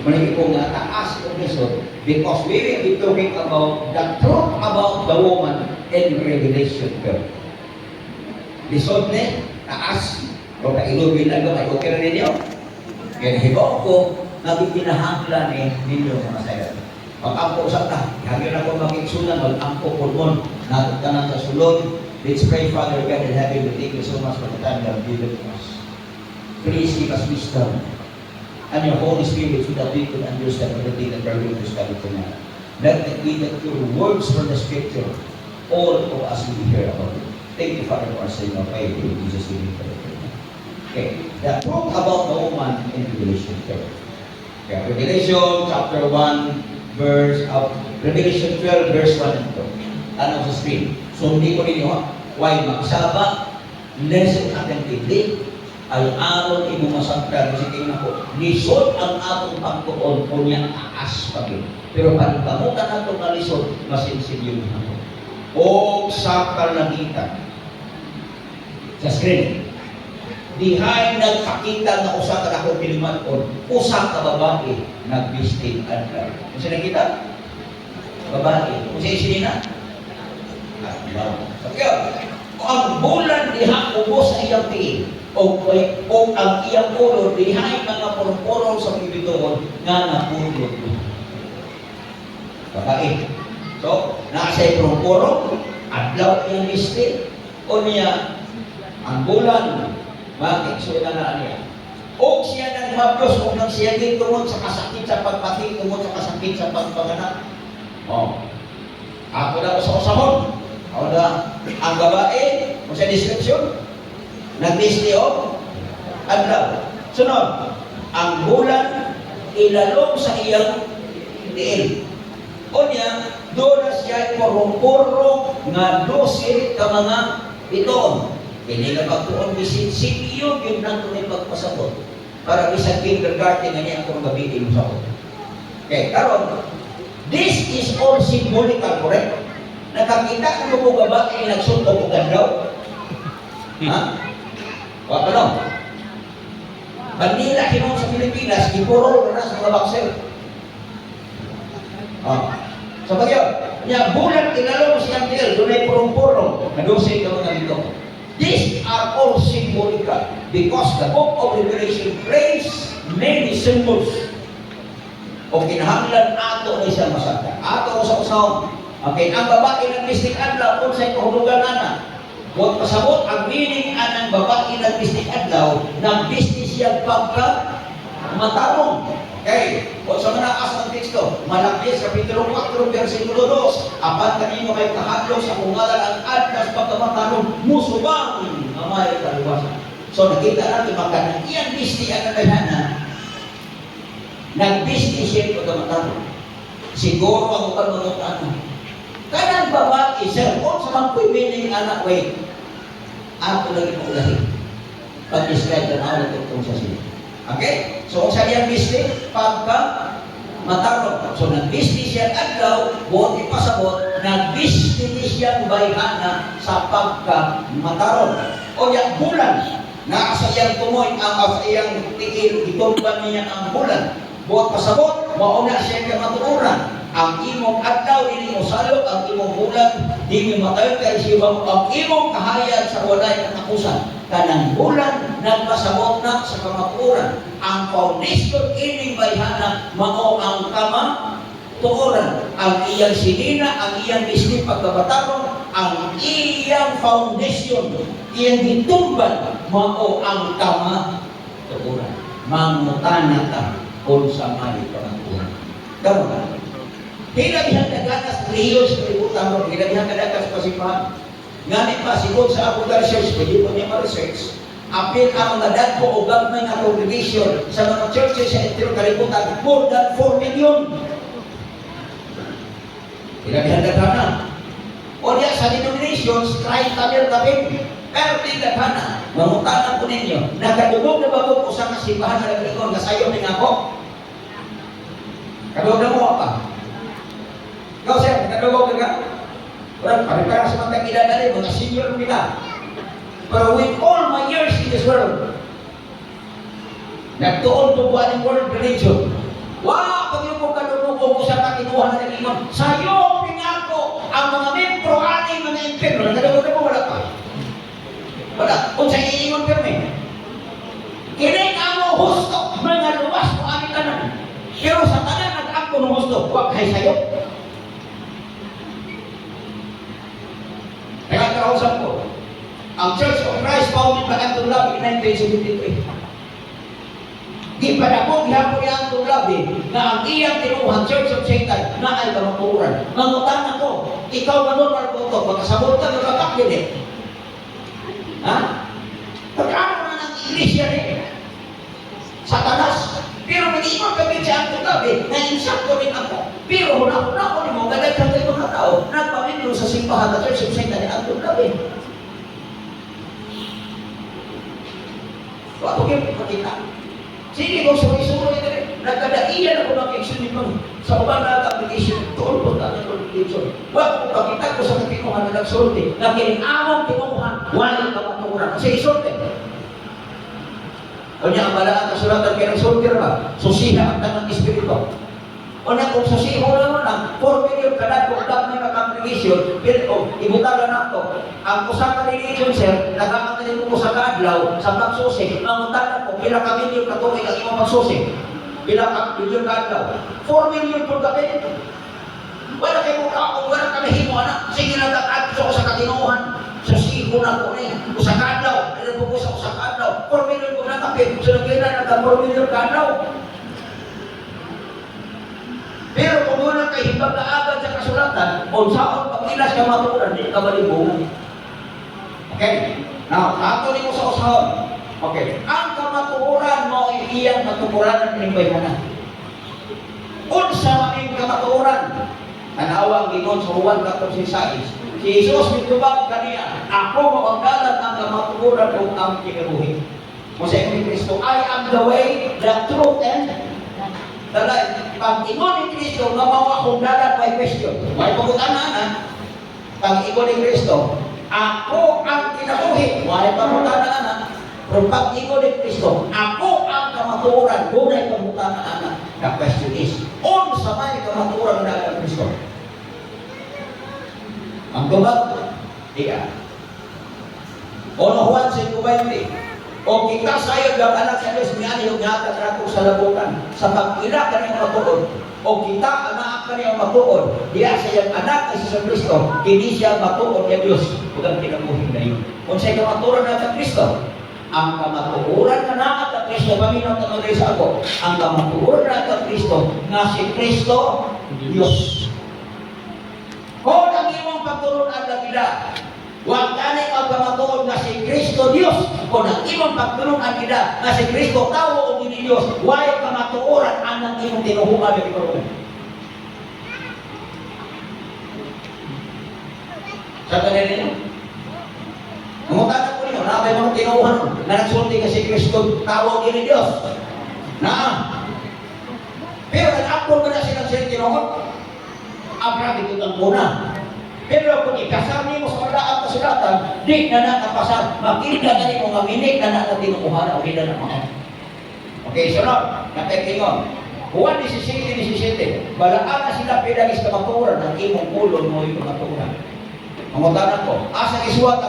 Manigit ko nga taas o lisod because we will be talking about the truth about the woman in Revelation 12. Lisod ni, taas, o kailubin na ito, may okay na ninyo. Kaya nahibaw ko, nagipinahangla ninyo mga sayo. Pag-ampo sa ta, hanggang ako mag-iksunan, mag-ampo pulmon, natagkanan sa sulod. Let's pray, Father God in heaven, we thank you so much for the time you have given to us. Please give us wisdom and your Holy Spirit so that we can understand everything that we're going to study tonight. Let it be that your words from the Scripture, all of us will hear about it. Thank you, Father, for saying our faith in Jesus' name. Okay, the truth about the woman in Revelation 12. Okay, Revelation chapter 1, Revelation 12, verse 1 and 2. Ano sa screen? So, hindi ko ninyo, why magsaba, lesson ating tindi, ay aron imo masagdan, sige na po, lisod ang atong pagtuon o niya taas pagin. Pero pagkamutan nato na lisod, masinsilyo na po. O sa kalangitan, sa screen, dihay nagpakita na usa ka ako pilimaton, usa ka babae nagbistig adlaw. Kung sino nakita? Babae. Kung sino sinina? Adlaw. Sakyo, ang bulan diha ubos sa iyang tiin, o ang iyang ulo dihay mga purpurong sa bibigawon nga napulot. Babae. So, nasa purpurong, adlaw iyang bistig, o niya ang bulan, bakit? So, na niya. O siya nagmablos kung nang siya din tungod sa kasakit sa pagpati, tungod sa kasakit sa pagpanganak. Ako na sa usahon. Ako na, ang babae, kung sa description, nag-disney o, adlaw. Sunod, ang bulan, ilalong sa iyang diin. O niya, doon na siya purong-purong nga 12 ka mga itoon. Hindi na pagtuon bisin CPU yung nandun ay pagpasabot para bisang kindergarten nga niya akong gabitin mo sa ako. Okay, karon, this is all symbolical, correct? Nakakita ka mo mga babae nagsunod o gandaw? Ha? Wala no? Bandila kinong sa Pilipinas, ipurol na sa mga bakser. So bagyo, niya bulan ilalong siyang tiil, doon ay purong-purong, nadusay ka mga dito. These are all symbolical because the book of Revelation brings many symbols. O kinahanglan ato na isang masagda. Ato sa usahon. Okay, ang babae ng bistig adlaw kung sa'y kahulugan na. Huwag pasabot ang meaning ang babae ng bistig adlaw ng business siya pagka matarong. Okay, o sa mga asang teksto, Malakis, Kapitulo 4, versikulo 2, apat kanino may kahadlong sa kungalan ang adlas pagkamatarong musubang ang may kaluwasan. So nakita natin magkanang iyang bistig ang nagayana, nag-bistig siya pagkamatarong. Siguro ang upang manutano. Kanang babae, sir, kung sa mga meaning anak, wait, ako lagi mo ulahin. Pag-describe na ako itong sa sila. Okay? So, sa iyang bistig, pagka matarong. So, nag-bistig siya adlaw, buot ipasabot, nag-bistig siya bayhana sa pagka matarong. O yung bulan, na sa iyang tumoy, ang sa iyang tigil, itumban niya ang bulan. Buot pasabot, mauna siya ka matuuran. Ang imong adlaw, hindi mo salot, ang imong bulan, hindi mo matayo kay siya, ang imong kahayan sa walay katapusan. Kanang bulan, nagpasabot na sa kamatuoran. Ang foundation, ining bayhana, mao ang kamatuoran. Ang iyang sinina, ang iyang bisnig pagkabatarong, ang iyang foundation, iyang gitumban, mao ang kamatuoran. Mangutana ka kung sa may kamatuoran. Kamu ka? Hinabihan kagatas, riyos, kalibutan mo, hinabihan kagatas pasipahan. Nganit pa, sigod sa ako research, pwede po niya ma-research. Apil ang mga dagpo o gagmay na congregation sa mga churches sa entero kalibutan, more than 4 million. Hinabihan kagatas. O diya sa denominations, try tabir tabir. Pero tingnan mamutanan po ninyo, nakadugog na bago po sa kasipahan na naglikon, kasayo ng ako. Kadugog na mo apa? Ikaw sir, nakadugog ka? Well, parang sa mga kilala mga senior nila. Pero with all my years in this world, nagtuon po buwan ng world religion. Wala pag yung kung kalunong ko sa katinuhan na nag-ingon. Sa'yo, pinako, ang mga membro ating mga impero. Nagdalagot na po, wala pa. Wala. Kung sa iingon pirme. Kini ka mo husto, mga luwas mo aming tanan. Pero sa tanan nag-ako ng husto, huwag kayo sa'yo. Kaya kausap ko, ang Church of Christ founded by Anton Lavey in 1973. Di pa na po gihapon niya Anton Lavey na ang iyang tinuhan Church of Satan na ay kamaturan. Mangutan ako, ikaw na normal po ito, magkasabot ka ng katakil eh. Ha? Pagkano na ng iglesia rin? Satanas. Pero mag-iwan kami sa Anton Lavey na insakto rin ako. Pero huna-huna ko ni mo, galag ka kayo mga tao, nagpamindro sa simbahan na Church of Satan ni Anton Lavey. So, ako kayo pakita. Sige ko suwi-suwi ito rin. Nagkadaiyan ako ng action nito. Sa ubang application, tuol po tayo ng application. Huwag ko pakita ko sa katinuhan na nagsulti. Nakiling-among tinuhan, walang kapaturan. Kasi isulti. O niya, ang malaan kasulatan kaya nagsulti ba? Susiha ang tanang espiritu. O niya, kung susiho naman lang, 4 million kanan kung dami na congregation, pero ibutala na ito. Ang usang ka religion, sir, nagkakatalin mo sa kadlaw, sa pagsusik, ang utala ko, pila ka million katuloy ang imong pagsusik. Pila ka million kadlaw. 4 million po kami. Wala kayo mong kaong, wala kami himo, anak. Sige na nag-adso ko sa katinuhan. Susiho na ko rin. Usang kadlaw, ano po ko sa usang kadlaw. 4 million po na kami. So nagkailan nagka 4 million kadlaw. Pero kung muna kay hibag na agad sa kasulatan, o saan pag-ilas ka maturan, hindi ka malibong. Okay? Now, ato mo sa usahan. Okay. Ang kamatuoran mo ay iyang matukuran ng imbay na. Unsa maning kamatuoran? Tanawa ang Ginoo sa Juan 14:6. Si Jesus mitubag kaniya, ako maanggalan ang kamatuoran ug ang kinabuhi. Mo sa ni Kristo, I am the way, the truth, and the life. Pag ingon ni Kristo, nga mao akong dalat may question. May pagkutanan, pag ingon ni Kristo, ako ang kinabuhi. May pagkutanan. Pero pag ingon ni Kristo, ako ang kamatuoran. Gunay pagkutanan. The question is, unsa may kamatuoran na ang Kristo? Ang tubag, iya. Ono Juan 5:20. O kita sayod ng anak sa Diyos niya yung yata trato sa labutan. Sa pag-ila kanyang matuod. O kita anak kanyang matuod. Diya sa iyang anak ay sa Kristo. Kini siya matuod niya Diyos. Huwag kinabuhin na yun. Kung sa'yo kamaturan na sa Kristo, ang kamatuoran na na at Kristo, paminaw na mga sa ako, ang kamatuoran na at Kristo, nga si Kristo, Diyos. Kung ang imong pagturon ang nagila, huwag kanay ang kamatuon nga si Kristo Diyos. Kung ang imong pagtulong ang ida nga si Kristo tao o gini Diyos, huwag kamatuoran ang nang imong tinuhungan ng ikaroon. Sa tanin ninyo? Namutanan ko ninyo, nakabay mga tinuhan na nagsulti nga si Kristo tao o gini Diyos. Pero nag-upload ko na silang silang tinuhon. Grabe ko ang muna. Pero kung ikasar mo sa malaang kasulatan, di na nakapasar. Makita na mo nga minig na nakatinukuhan o hindi na mga. Okay, sunod. Nakikingon. Juan 17:17. Balaan na sila pinagis kamaturan ng imong pulong mo yung kamaturan. Ang matanan ko, asang iswat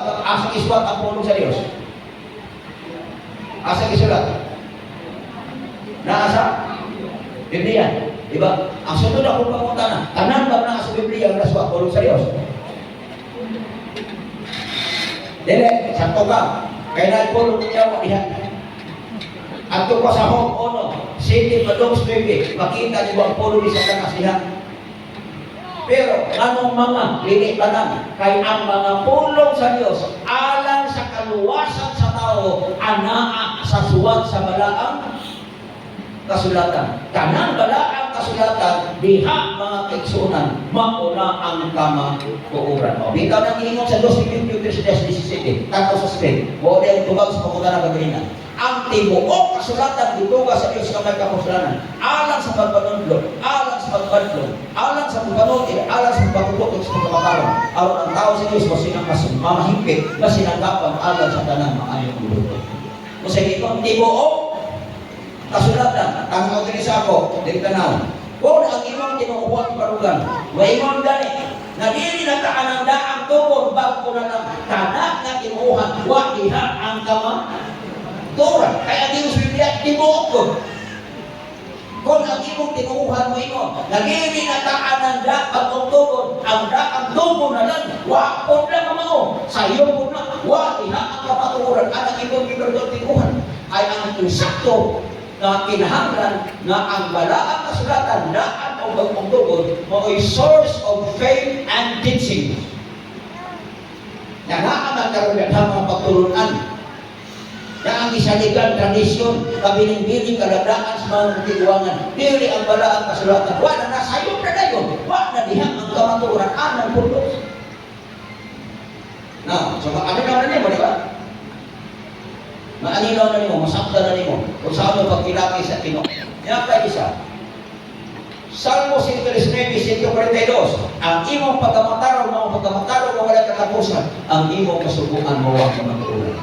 ang pulong sa Diyos. Asang isulat. Naasa? Biblia. Diba? Ang sunod akong pangutanan, tanan ba na sa Biblia ang naswa pulong sa Diyos? Dili, sakto ka. Kaya nagpulong niya ako diha. At ito pa sa home ono, City Madongs Baby, makita niyo ang pulong ni Satanas diha. Pero, anong mga lilipanan? Kay ang mga pulong sa Diyos, alang sa kaluwasan sa tao, anaa sa suwag sa balaang kasulatan. Kanang balaang kasulatan, diha mga kaigsunan, mauna ang kamatuoran. Bitaw nang ingon sa 2 Timothy 3:17, tato sa Spain, o ang tubag sa pagkutana kagalina. Ang tibuok kasulatan dituga sa Diyos kamay kapusalanan, alang sa pagpanunlog, alang sa pagbanlog, alang sa pagpanutil, alang sa pagpaputok sa pagkakataon. Aron ang tao sa Diyos, masinang mamahigpit, masinanggapan, alang sa tanang maayong luto. Kung sa ito, tibuok kasulatan, tanggaw din sa ako, din tanaw. Kung ang imong tinukuha parugan, maimong gani, na dili na kaan ang daang tubod, bago na lang, tanak na tinukuha, wakiha ang kamaturan. Kaya Diyos Biblia, tibuok ko. Kung ang imong tinukuhan mo imo, nagili na kaan ang daang tubod, ang daang tubod na lang, wakon lang mo, sayo mo na, wakiha ang kamaturan, ang imong tinukuhan, ay ang insakto, na kinahanglan na ang balaang kasulatan daan o magpagtugod mo ay source of faith and teaching. Na ang karulan mga pagtulunan. Na ang isaligan tradisyon, kabiling-biling kaladaan sa mga tiguangan. Dili ang balaang kasulatan. Wala na sayop na dayon. Wala na dihang ang kamaturan anang pulos. Now, so ano naman niya mo, di ba? Maaninaw na nimo, masakta na nimo, kung saan mo pagkilaki sa Pino. Yan pa isa. Salmo 139, 142, ang imong pagkamataraw, mga wala katapusan, ang imong kasubuan mo ang kamaturan.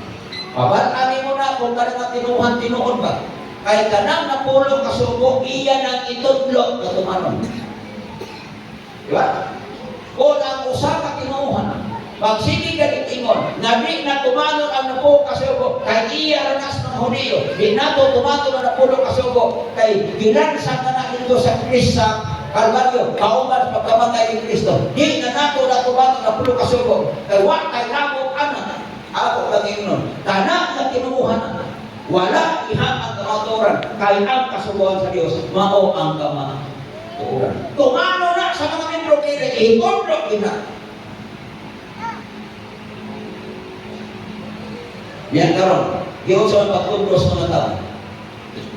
Pabalaan mo na kung ka na tinuhan ba? Kay kanang napulong kasubo, iyan ang itudlot na tumanon. Diba? Kung ang usa ka tinuhan, magsige galit ingon, nabi na tumanon ang napulo kasubo, kay iya ranas ng Hudiyo, di nato tumanon ang napulo kasubo, kay ginansa ka na ito sa Krista, Kalbaryo, kauman pagkamatay ni Kristo, di na nato na tumanon ang napulo kasubo, kay wak kay nabot anak, ako lagi nun, tanak na tinuhan, wala ihang ang kamaturan, kay ang kasubuan sa Diyos, mao ang kamaturan. Tumano na sa mga membro kaya, ikondro ina. Yan karon, giyon sa pagtudlos mga tao.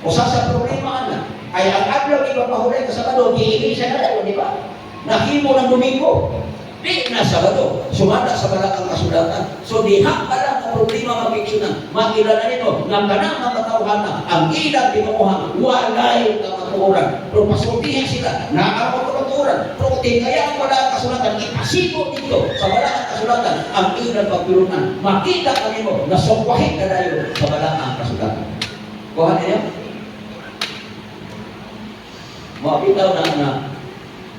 Usa sa problema ana, ay ang adlaw ipapahulay ka sa Sabado, giili sa Sabado, di ba? Nahimo ng Domingo. Di na Sabado, sumada sa balakang kasulatan. So diha pa lang ang problema mapiksyonan. Makilala nito, ng kanang mga katawhan ang ilang tinukuhan, walay kamaturan. Pero pasultihan sila, naakaw kamaturan. Pero kaya ang wala ang kasulatan, ipasipo dito sa balakang kasulatan ang ilang pagtulungan. Makita kami mo na sokwahin na dayo sa balakang kasulatan. Kuhan niyo? Mabitaw na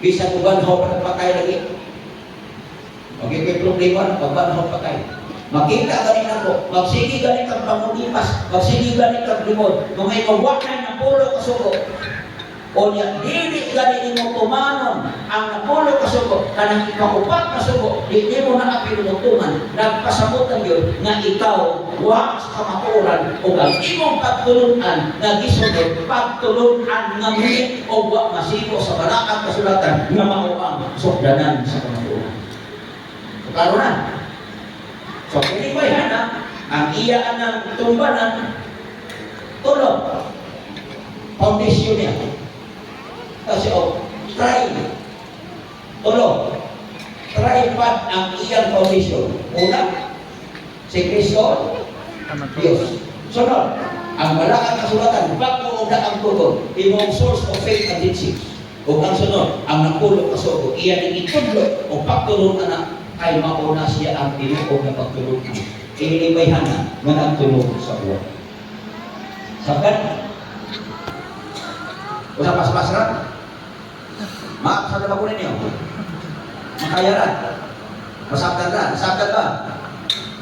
bisa ko banhaw pa patay lagi. Magiging problema na pagbanhaw patay. Makita ganin ako, magsige ganin kang pangulipas, magsige ganin kang limod, kung may mawakay ng pulo kasugo, o niya, dili ganin mo tumanon ang napulo kasugo, kanang ikakupat kasugo, di mo na kapinutungan, nagpasamutan yun, na ikaw, wak sa kamaturan, o ang imong pagtulunan, na gisunod, pagtulunan nga muli, o wak masipo sa balakang kasulatan, na mauang sukdanan sa kamaturan. So, klaro na. So, kini ba yan ang iyaan ng tumbanan, tulog, foundation niya. Kasi try, tulog, try pa ang iyang foundation. Una, si Kristo, Diyos. Sunod, ang balakang kasulatan, bago na ang tulog, imong source of faith and teaching. O ang sunod, ang napulog kasugo, iyan ang itudlo o pagtulog na ay mauna siya ang tinuog na pagtulog. Inibayhan na nga nagtulog sa buwan. Sabat? Usa pas-pas na? Sa na ba ninyo? Makayaran? Masaktan na? Masaktan ba?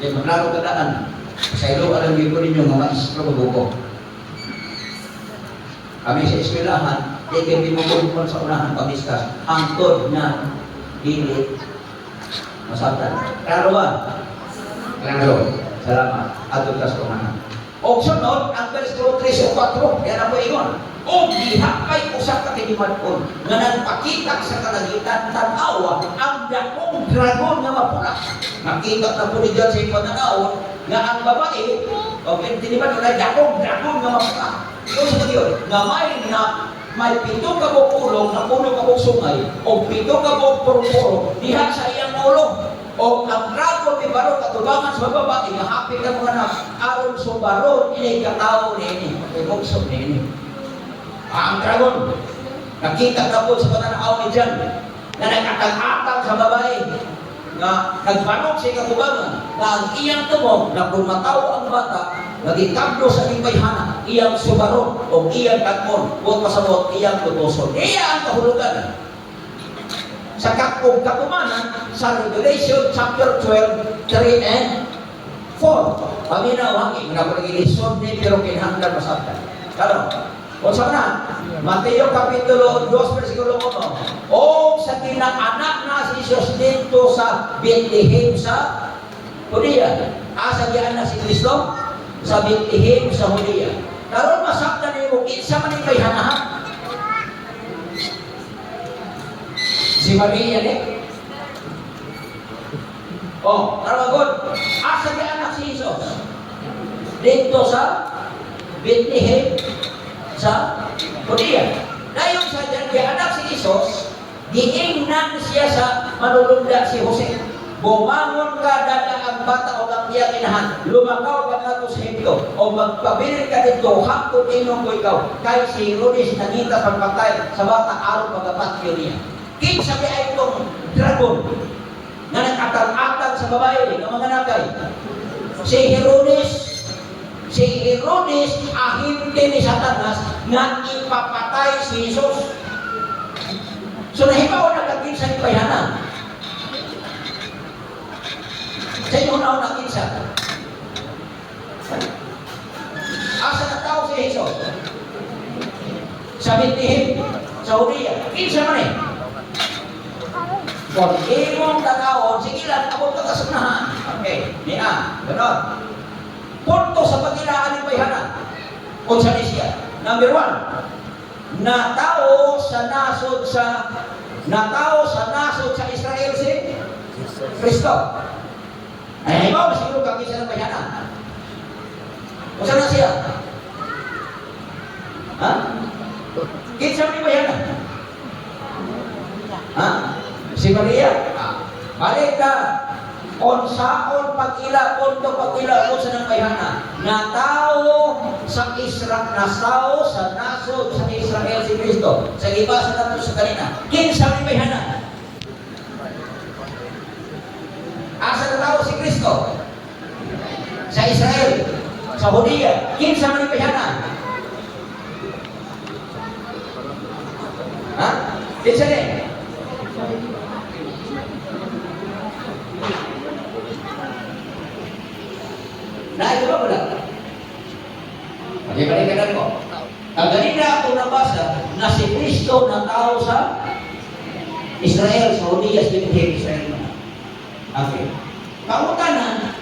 Kaya maglaro tandaan. Sa ilo, alam ko ninyo nga maistro mabuko. Kami sa eskwelahan, hindi mo kumupon sa unahan pamistas. Ang tod na dili masaktan. Klaro ba? Klaro. Salamat. Atod ka sa unahan. O sunod, ang versikulo 3 o 4, yan ang ingon. O gihakay usap ka tinimadon, nga nagpakita sa kalagitan, tanawa, ang dakong dragon nga mapula. Nakita na po ni John sa ipananaw, nga ang babae, o tinimadon, ay dakong dragon nga mapula. Ito sa yun, nga may pito ka po ulong, na puno ka po sungay, o pito ka po puro-puro, diha sa iyang ulong. O ang dragon ni Barot katubangan sa babae, nga hapit na mga na, aron sa Barot, ini katao ni ini, buksog ni ini. Ang dragon, nakita na po sa pananaw ni John, na nagkakatang sa babae, na nagbanok siya katubangan, na ang iyang tumong, na kung mataw ang bata, naging tablo sa ibayhana, iyang subaron o iyang katmon o pasabot iyang tutuson. Iya ang kahulugan sa kakong katumanan sa Revelation chapter 12, 3 and 4. Paminaw, na po naging lisod ni pero kinahanglan masabtan. Kalong, kung sa na, Mateo Kapitulo 2, versikulo 1, o sa tinaanak na si Jesus dito sa Bethlehem sa Judea. Asa diyan na si Kristo? Sa Bethlehem sa Judea. Karon masabtan niyo, kinsa man ni kay hanahan? Si Maria ni? Oh, taragod. Asa di anak si Jesus? Dito sa Bethlehem sa Judea. Dayon sa di anak si Jesus, diingnan siya sa manulunda si Jose. Bumangon ka dada ang bata o ang iyang inahan. Lumakaw ka na sa Hito. O magpabilin ka dito, hangtod inong ko ikaw. Kay si Herodes nangita pagpatay sa bata araw pagkapatyo niya. Kinsa ay itong dragon na nag-atag-atag sa babae ng mga nagay. Si Herodes ahinte ni Satanas na ipapatay si Jesus. So nahibaw na kakinsa ni Payana. Sa inyo na kinsa. Asa na tao si Jesus? Sa Bethlehem, sa Judea. Kinsa man eh? Kung imong tatawon, sige lang, abot ka kasunahan. Okay, niya, gano'n. Punto sa pagkilaan ng Payhana. Kung saan siya. Number 1, natao sa nasod sa Israel si Kristo. Ay, ibaw, siguro kakisa ng Payhana. Kung saan na siya? Ha? Kinsa ni Payhana? Ha? Si Maria, balik ka, kung saon pag-ila, punto pag-ila ko sa Payhana, na tao sa nasao sa nasod sa Israel si Kristo. Sa iba sa nato sa kanina, kinsa ni Payhana? Asa na tao si Kristo? Sa Israel, sa Judea, kinsa ni Payhana? Ha? Kinsa ni? Naik ba wala? Balik-balikan ko. Kanina ako nabasa na si Kristo na tao sa Israel, sa Judea, sa Israel. Okay. Kautanan,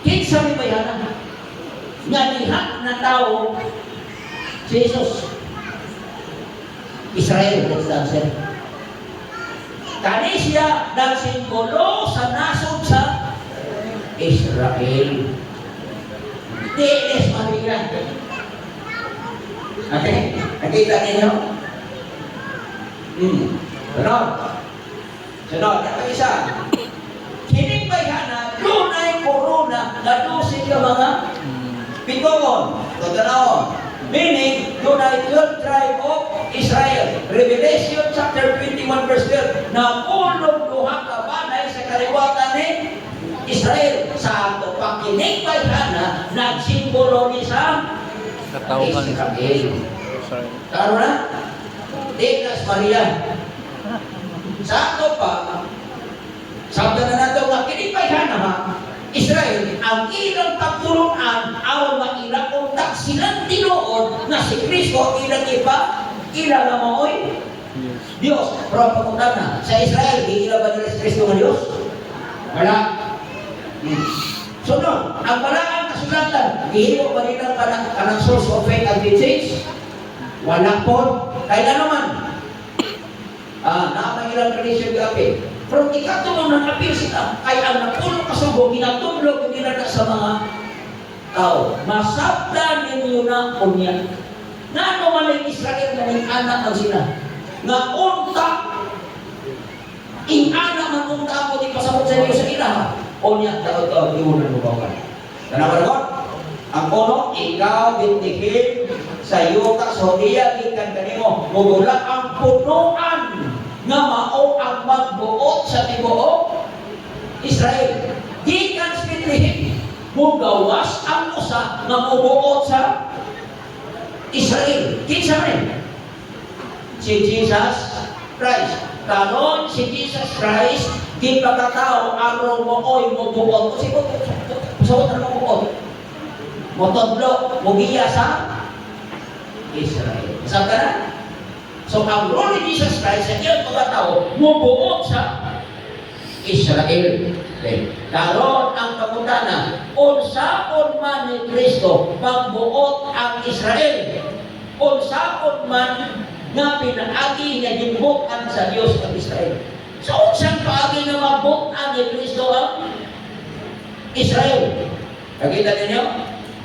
kinsa ni Payhana nga diha na tao si Jesus. Israel, that's the answer. Kani siya nagsimbolo sa nasod sa Israel. Tiis Maria. Okay? Nakita ninyo? Sunod. Ito isa. Kining Payhana, dunay corona na dusin ka mga pitoon. Tatanawon. Meaning, dunay 12 tribe of Israel. Revelation chapter 21 verse 12. Na ulong duha ka banay sa kaliwatan ni Israel. Sa ato pakinig Payhana, nagsimbolo ni sa Israel. Taro na? Tikas Maria. Sa ato pa, sabda na nato nga kinig Payhana ha, Israel, ang ilang pagtulungan, aron maila untak silang tinuod na si Kristo ilang ilang maoy Diyos. Pero ang pagpunta na, sa Israel, iila ba nila si Kristo ng Diyos? Wala. Sunod, ang malaking kasulatan, ihilo ba nila kanang source of faith and change? Wala po. Kaya naman, ilang tradition gabi. Pero ikatulong ng apil sila, kay ang napulo kasubo, ginatulog nila na sa mga tao. Masabdan ninyo na unya. Na naman Israel na ng anak ang sila. Nga unta, anak man unta ako di pasabot sa iyo sa ilaha. Unya, tao-tao, iunan mo ba ka? Tanawa naman? Ang uno, ikaw, Bethlehem, sa yuta, sa Judea, ikan kanimo, mugula ang punuan nga mao ang magbuot sa tibuok Israel. Gikan sa Bethlehem, mugawas ang usa nga mubuot sa Israel. Kinsa man? Si Jesus Christ. Karon si Jesus Christ di pagkatao aron mo oy mubuot. Kasi mo sa mo mubuot. Motodlo mugiya sa Israel. Sa kana? So ang role ni Jesus Christ sa iyang pagkatao mubuot sa Israel. Okay. Karon ang pangutana, unsaon man ni Kristo magbuot ang Israel? Unsaon man nga pinaagi nga gibutan sa Dios ang Israel? So unsang paagi nga magbutan ni Kristo ang Israel? Nakita ninyo?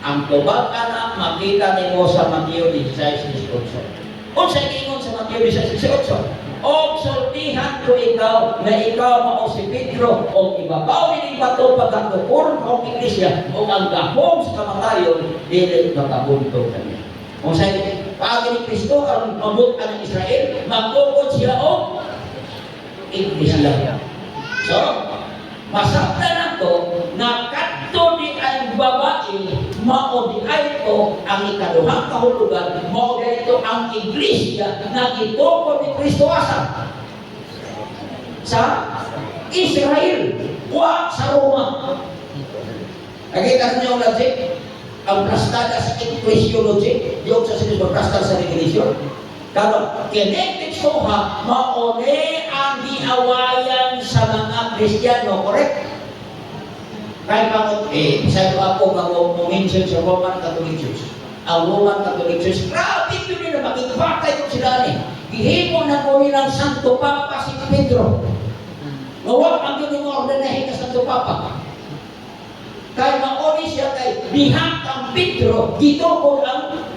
Ang tubag anak makita nimo sa Mateo 16:18. Unsay giingon sa Mateo 16:18? O sultihan ko ikaw na ikaw mao si Pedro o ibabaw ni bato pagkatukuron o iglesia o ang gahom sa kamatayon dili makabuntog kaniya. Kung sa paagi ni Kristo ang mabutan ng Israel, magtukod siya o iglesia. So, masabtan nato na kadto di ay babae mao di ay ito ang ikaduhang kahulugan, mao di ito ang iglesia na gitukod ni Kristo asa sa Israel, wa sa Roma. Nakita niyo logic? Ang plastada sa ecclesiology, yung sa sinis plastada sa religion. Kalau connected soha, maone ang diawayan sa mga Kristiyano, correct? Kahit bakit, isa ko ako mag-mention sa Roman Catholic Church. Ang Roman Catholic Church, grabe yun nila, makikipatay ko sila ni. Gihimo na ko nilang Santo Papa si Pedro. Nawag ang yun yung ordenahin na Santo Papa. Kahit maoni siya kay bihak ang Pedro, dito ko ang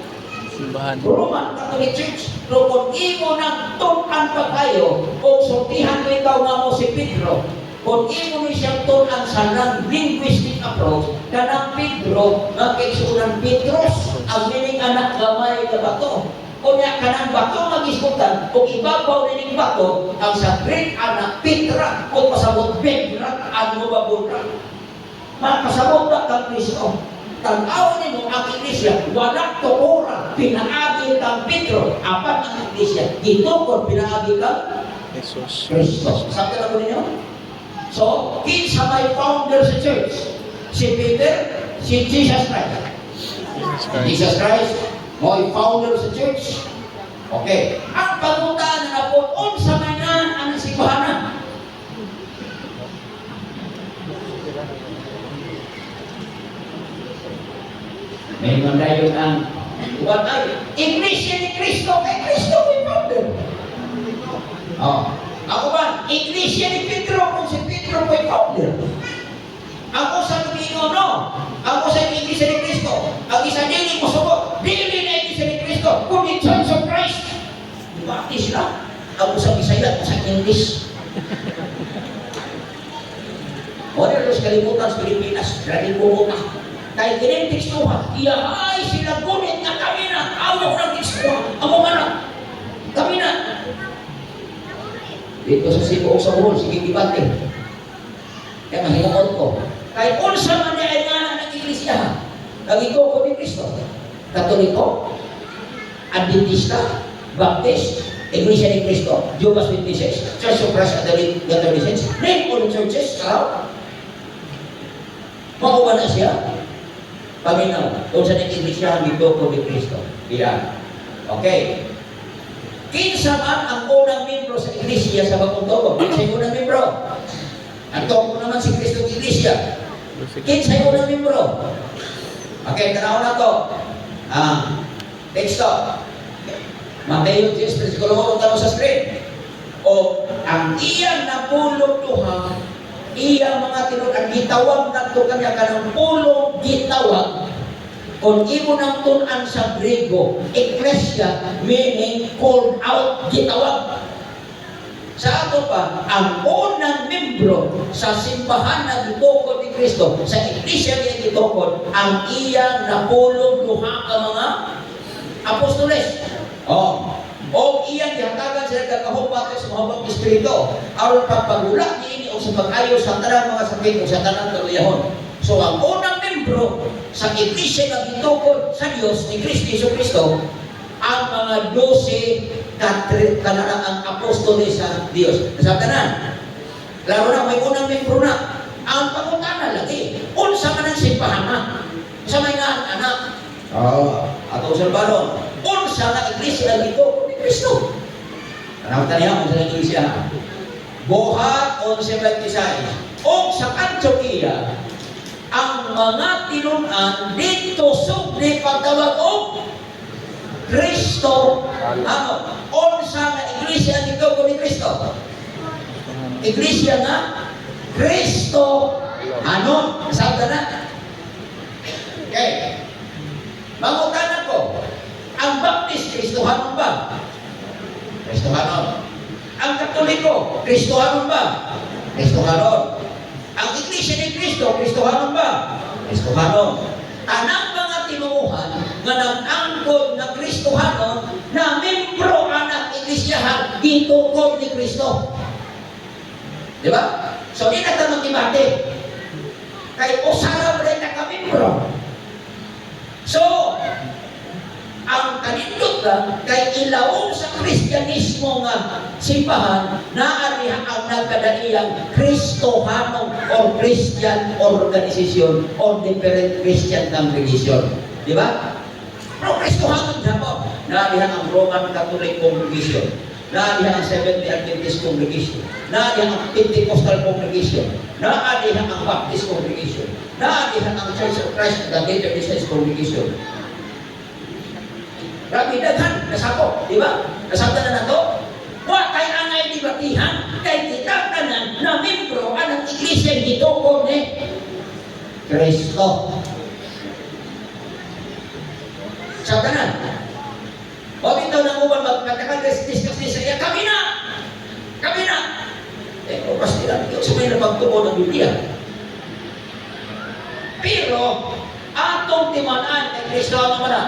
simbahan Roman Catholic Church. No, kung imo nang tunan pa kayo, kung sultihan ko ikaw nga mo si Pedro, kung imo ni siyang tunan sa non-linguistic approach, kanang Pedro, magkaisunan Petros, ang mining anak gamay ka bato. Kunya kanang bato mag-iskutan, kung ibabaw nining bato, ang sa Greek anak Petra, kung pasabot Petra, ano babura. Makasabot na kang Kristo. Tanaw nimo ang iglesia, walang tukura, pinaagi kang Pedro, apat ang iglesia, gitukod pinaagi kang Jesus Kristo. Sakta na po ninyo? So, kinsa may founder sa church? Si Peter, si Jesus Christ. Jesus Christ, may founder sa church. Okay. Ang pagmutaan na po, unsa man ang simbahan. May mandayon ang what ay iglesia ni Kristo, kay Kristo may founder. Oh, ako ba iglesia ni Pedro kung si Pedro may founder? Ako sa Domingo, no? Ako sa iglesia ni Kristo. Ang isa dili ko sugot, dili na iglesia ni Kristo, kundi Church of Christ. Baptist lang. Ako sa Bisaya, sa English. Wala los kalimutan sa Pilipinas, grabe po mo kay kining tekstuha, iyahay sila gunit na kami na awak ng tekstuha. Amo nga na, kami na. Dito sa Cebu o sa Bohol, sige dibate. Kaya mahingaon ko. Kay unsa man niya ay nga ng iglesia, nagituko ni Kristo. Katoliko, Adventista, Baptist, Iglesia ni Kristo, Jehovah's Witnesses, Church of Christ Latter-day-Saints, name all the churches, mauba na siya. Paminaw, kung saan ang iglesia ang gituko ni Kristo. Iyan. Okay. Kinsa man ang unang membro sa iglesia sa bagong tuko? Kinsa yung unang membro? Ang tuko naman si Kristo ng iglesia. Kinsa yung unang membro? Okay, tanaw na to. Teksto. Mateo 10, versikulo 1, tamo sa screen. O ang iyang napulong duha, iyang mga tinod ang gitawag nato kanya kanang pulong gitawag. Kung imo nang tunan sa Grego, ecclesia meaning called out, gitawag. Sa ato pa, ang unang membro sa simbahan na gitukod ni Kristo, sa iglesia niya gitukod, ang iyang napulong duha ka mga apostoles. O iyang gihatagan sila kakahupat sa mahabang espiritu aron pagpagula niini o sa pag-ayo sa tanang mga sakit o sa tanang kaluyahon. So ang unang membro miyembro sa iglesia na gitukod sa Dios ni Kristo Kristo ang mga 12 kanaraang apostoles sa Dios. Nasabi na, laro na, may unang miyembro na. Ang pangutana lagi, unsa man ang simbahan na? Sa may nga anak, ato sa balon, unsa na iglesia na gitukod ni Kristo? Anong taniya kung sa iglesia? Buhat 11:26. O sa Antioquia, ang mga tinunan dito subli pagtawag o Kristo. Unsa na iglesia dito ko ni Kristo? Iglesia nga Kristo. Ano? Sabi na. Okay. Mangutan ako. Ang Baptist, Kristohanon ba? Kristohanon. Ang Katoliko, Kristohanon ba? Kristohanon. Ang Iglesia ni Kristo, Kristohanon ba? Kristohanon. Anang mga tinuuhan nga nag-angkod na Kristohanon na membro ang Iglesyahan gitukod ni Kristo. Di ba? So, di na ito magkibate. Kay usara mo rin na ka-membro. So, ang kanindot lang, kay ilawong sa Kristyanismo nga simbahan, naarihan ang nagkadaiyang Kristohanong or Christian organization or different Christian congregation. Di ba? Pero Kristohanon Japon, naarihan ang Roman Catholic Congregation, naarihan ang Seventh-day Adventist Congregation, naarihan ang Pentecostal Congregation, naarihan ang Baptist Congregation, naarihan ang Church of Christ and the Latter-day Congregation. Grabe daghan, nasako, di ba? Nasabta na to. Wa kay angay dibatihan, kay kita tanan na membro ang iglesia gitukod ni Kristo. Sabta na. O bitaw nang uban magkatakan-discuss ni sa iya, kami na! Kami na! O pasti lang, ito sumay na pagtuon ng Biblia. Pero, atong timanaan kay Kristo naman na,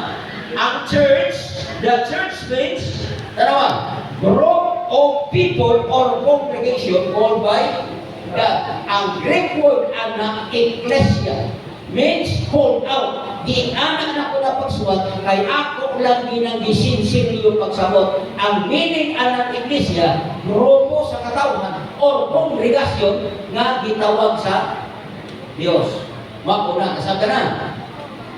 ang church, the church means, dalawa, group of people or congregation called by God. Ang Greek word na ecclesia means called out. Di anak na ko na pagsuwat, kay ako lang ginang gisinsinyo pagsabot. Ang meaning ng ecclesia, grupo sa katawhan or kongregasyon nga gitawag sa Dios. Makuna, sabi na.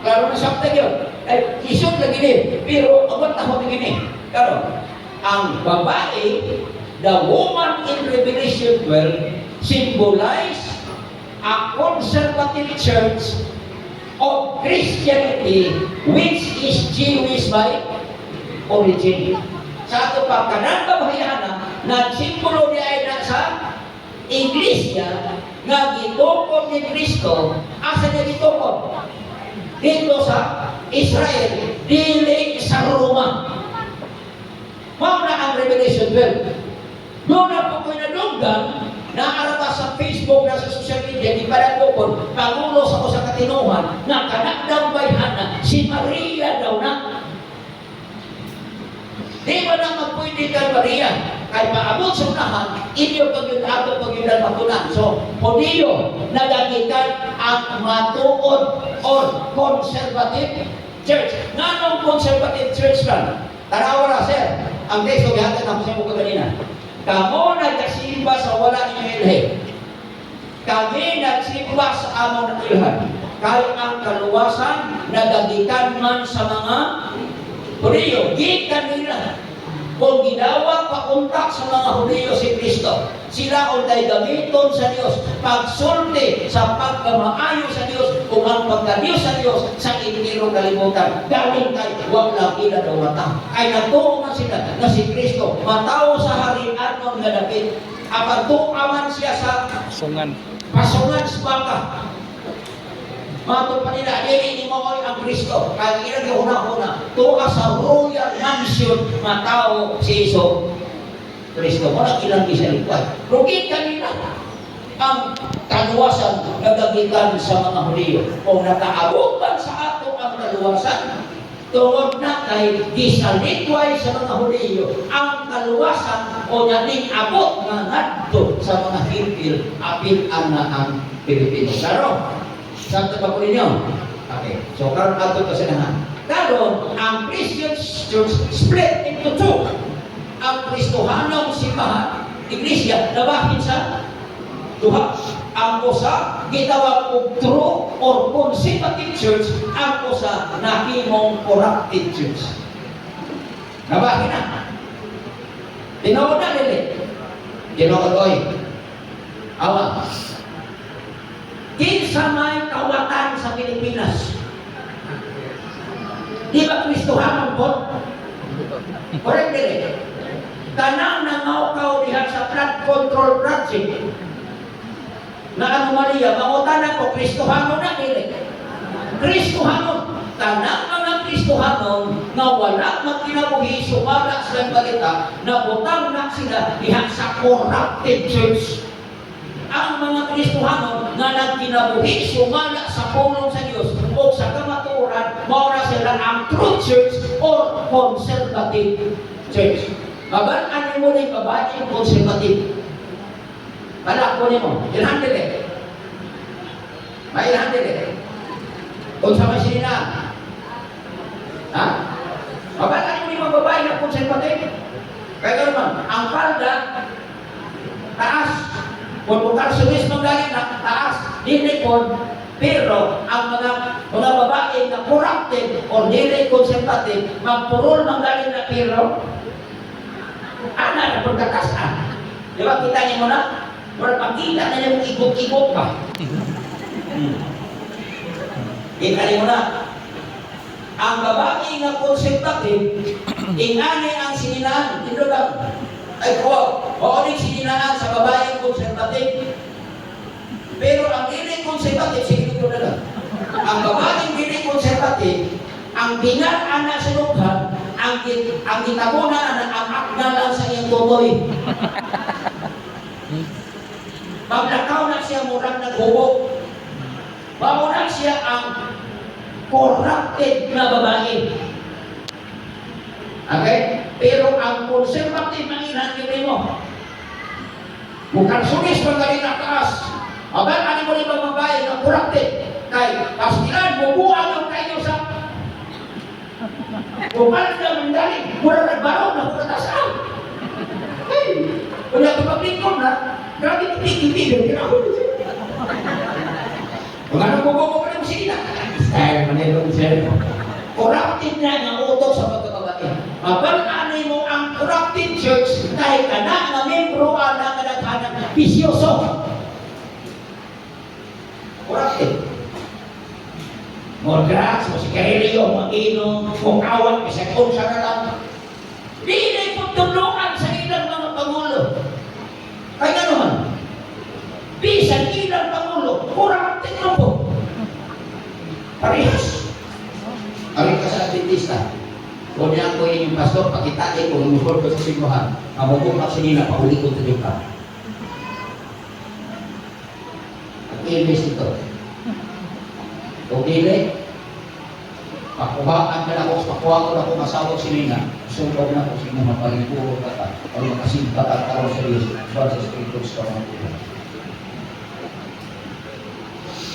Klaro na sakta yun. Ay, isot lagi din. Pero, abot ako begini. Klaro, ang babae, the woman in Revelation 12, symbolize a conservative church of Christianity which is Jewish by origin. Sa ato pa, kanang kabahayana, nagsimbolo niya ay nasa Iglesia nga gitukod ni Kristo. Asa niya gitukod? Dito sa Israel, dili sa Roma. Mao na ang Revelation 12. Doon na po ko nadunggan na arata sa Facebook na sa social media, di pa po pangulo sa usa ka tinuhan na kanakdang bayhana si Maria daw na. Di ba na magpwede ka Maria? Kay maabot sa unahan, inyo pag-yun-ato pag-yun-al matunan. So, Hudiyo, nagagitan ang matuod or conservative church. Nanong conservative church kan? Tanawa na, sir. Ang text, gihatan ako sa mga kanina. Kamo nagkasimba sa wala ninyong ilhe. Kami nagsimba sa among ilhan. Kaya ang kaluwasan, nagagitan man sa mga Hudiyo. Gikan nila. Kung ginawa pauntak sa mga Hudiyo si Kristo, sila untay gamiton sa Dios, pagsulti sa pagkamaayo sa Dios, kung ang pagka-Dios sa Dios sa itinirong kalimutan, galing kay wag lang inadawata. Ay natuo man sila na si Kristo, matao sa harianon nga dapit, apagtuaman siya sa pasungan sa baka. Mato pa nila, dili ni mo ang Kristo. Kaya ilang yung una-una, tuwa sa royal mansion, matao si Iso Kristo. Walang ilang isalipad. Rugit kanila ang kaluwasan na gagitan sa mga Hudiyo. Kung nakaabot man sa ato ang kaluwasan, tungod na kay gisalitway sa mga Hudiyo, ang kaluwasan o nating abot na ngadto sa mga hipil, apil ang Pilipino. Klaro? Sabta ba po ninyo? Okay. So, karon ato to sinahan. Karon, ang Christian Church split into two. Ang Kristohanong simbahan, iglesia, nabahin sa duha. Ang usa gitawag og true or conservative church, ang usa nahimong corrupted church. Nabahin na. Tinuod na nila. Tinuod oy. Awa. Kinsa may kawatan sa Pilipinas? Di ba Kristohanon po? Correct nila. Kanang nangaw-kaw diha sa flood control project na anomalya, mangutana ko, Kristohanon na nila. Kristohanon. Tanang mga Kristohanon nga wala magkinabuhi sumala sa balita na butang na sila diha sa corrupted church. Ang mga Kristohanon nga nagkinabuhi sumala sa pulong sa Dios o sa kamatuoran, maura sila ang true church or conservative church. Mabalaan mo na yung babae yung conservative. Balak mo niyo mo. Ilhan din. Mailhan din. Kung sa masina. Ha? Mabalaan mo yung babae na conservative. Kaya naman, ang palda, taas. Kung bukal sumis magaling na taas, dinikon, pero ang mga babae na corrupted o dili conservative, magpurol magaling na pero, ana na pagkatasan. Di ba kita niyo mo na? Or pagkita na niyo ikot-ikot pa. Kita niyo mo na. Ang babae nga conservative, ingani ang sininahan. Ito lang. Ay ko, mauling sininaan sa babaeng conservative. Pero ang dili conservative, sige ko na lang. Ang babaeng dili conservative, ang bingaan na sa lughan, ang gitabunan na ang aknalan sa iyang tutoy. Maglakaw na siya murang naghubo. Mauna siya ang corrupted na babae. Okay? Pero ang conservative na inhanggit mo. Mukhang sunis magaling na taas. Abang ano mo rin mga babae na corrupted. Kaya pastilan, bubuan ang kayo sa kumalit na manggaling. Mula nagbaraw na kutatasaan. Hey! Kung natin maglingkod na, grabe titig-titig. Kung ano bubuo pa rin sila. Style, manilong sila. Corrupted na ang utok sa pagkakabae. Mabalaan mo ang corrupted church dahil ka na nga membro na kadaghanan bisyoso. Corrupted. More drugs, mo sigarilyo, mag-inom, kung awat, isa kung sa lang. Dili po tulungan sa ilang mga pangulo. Kaya naman, bisan ilang pangulo, corrupted na po. Parehas. Kami ka sa Adventista. Kung niya ko yung pastor, pakitali kung umukol ko sa simbahan, mamubumak sa nila, pauli ko ito yung pa. At-ilis ito. Kung dili, pakubaan ka na ako, pakuha ko na ako masawag si Nina, sumpog na ako sa inyo, mapalipuro ka ka, o makasimpa ka karoon sa Diyos, sa Scriptures ka mga tuwa.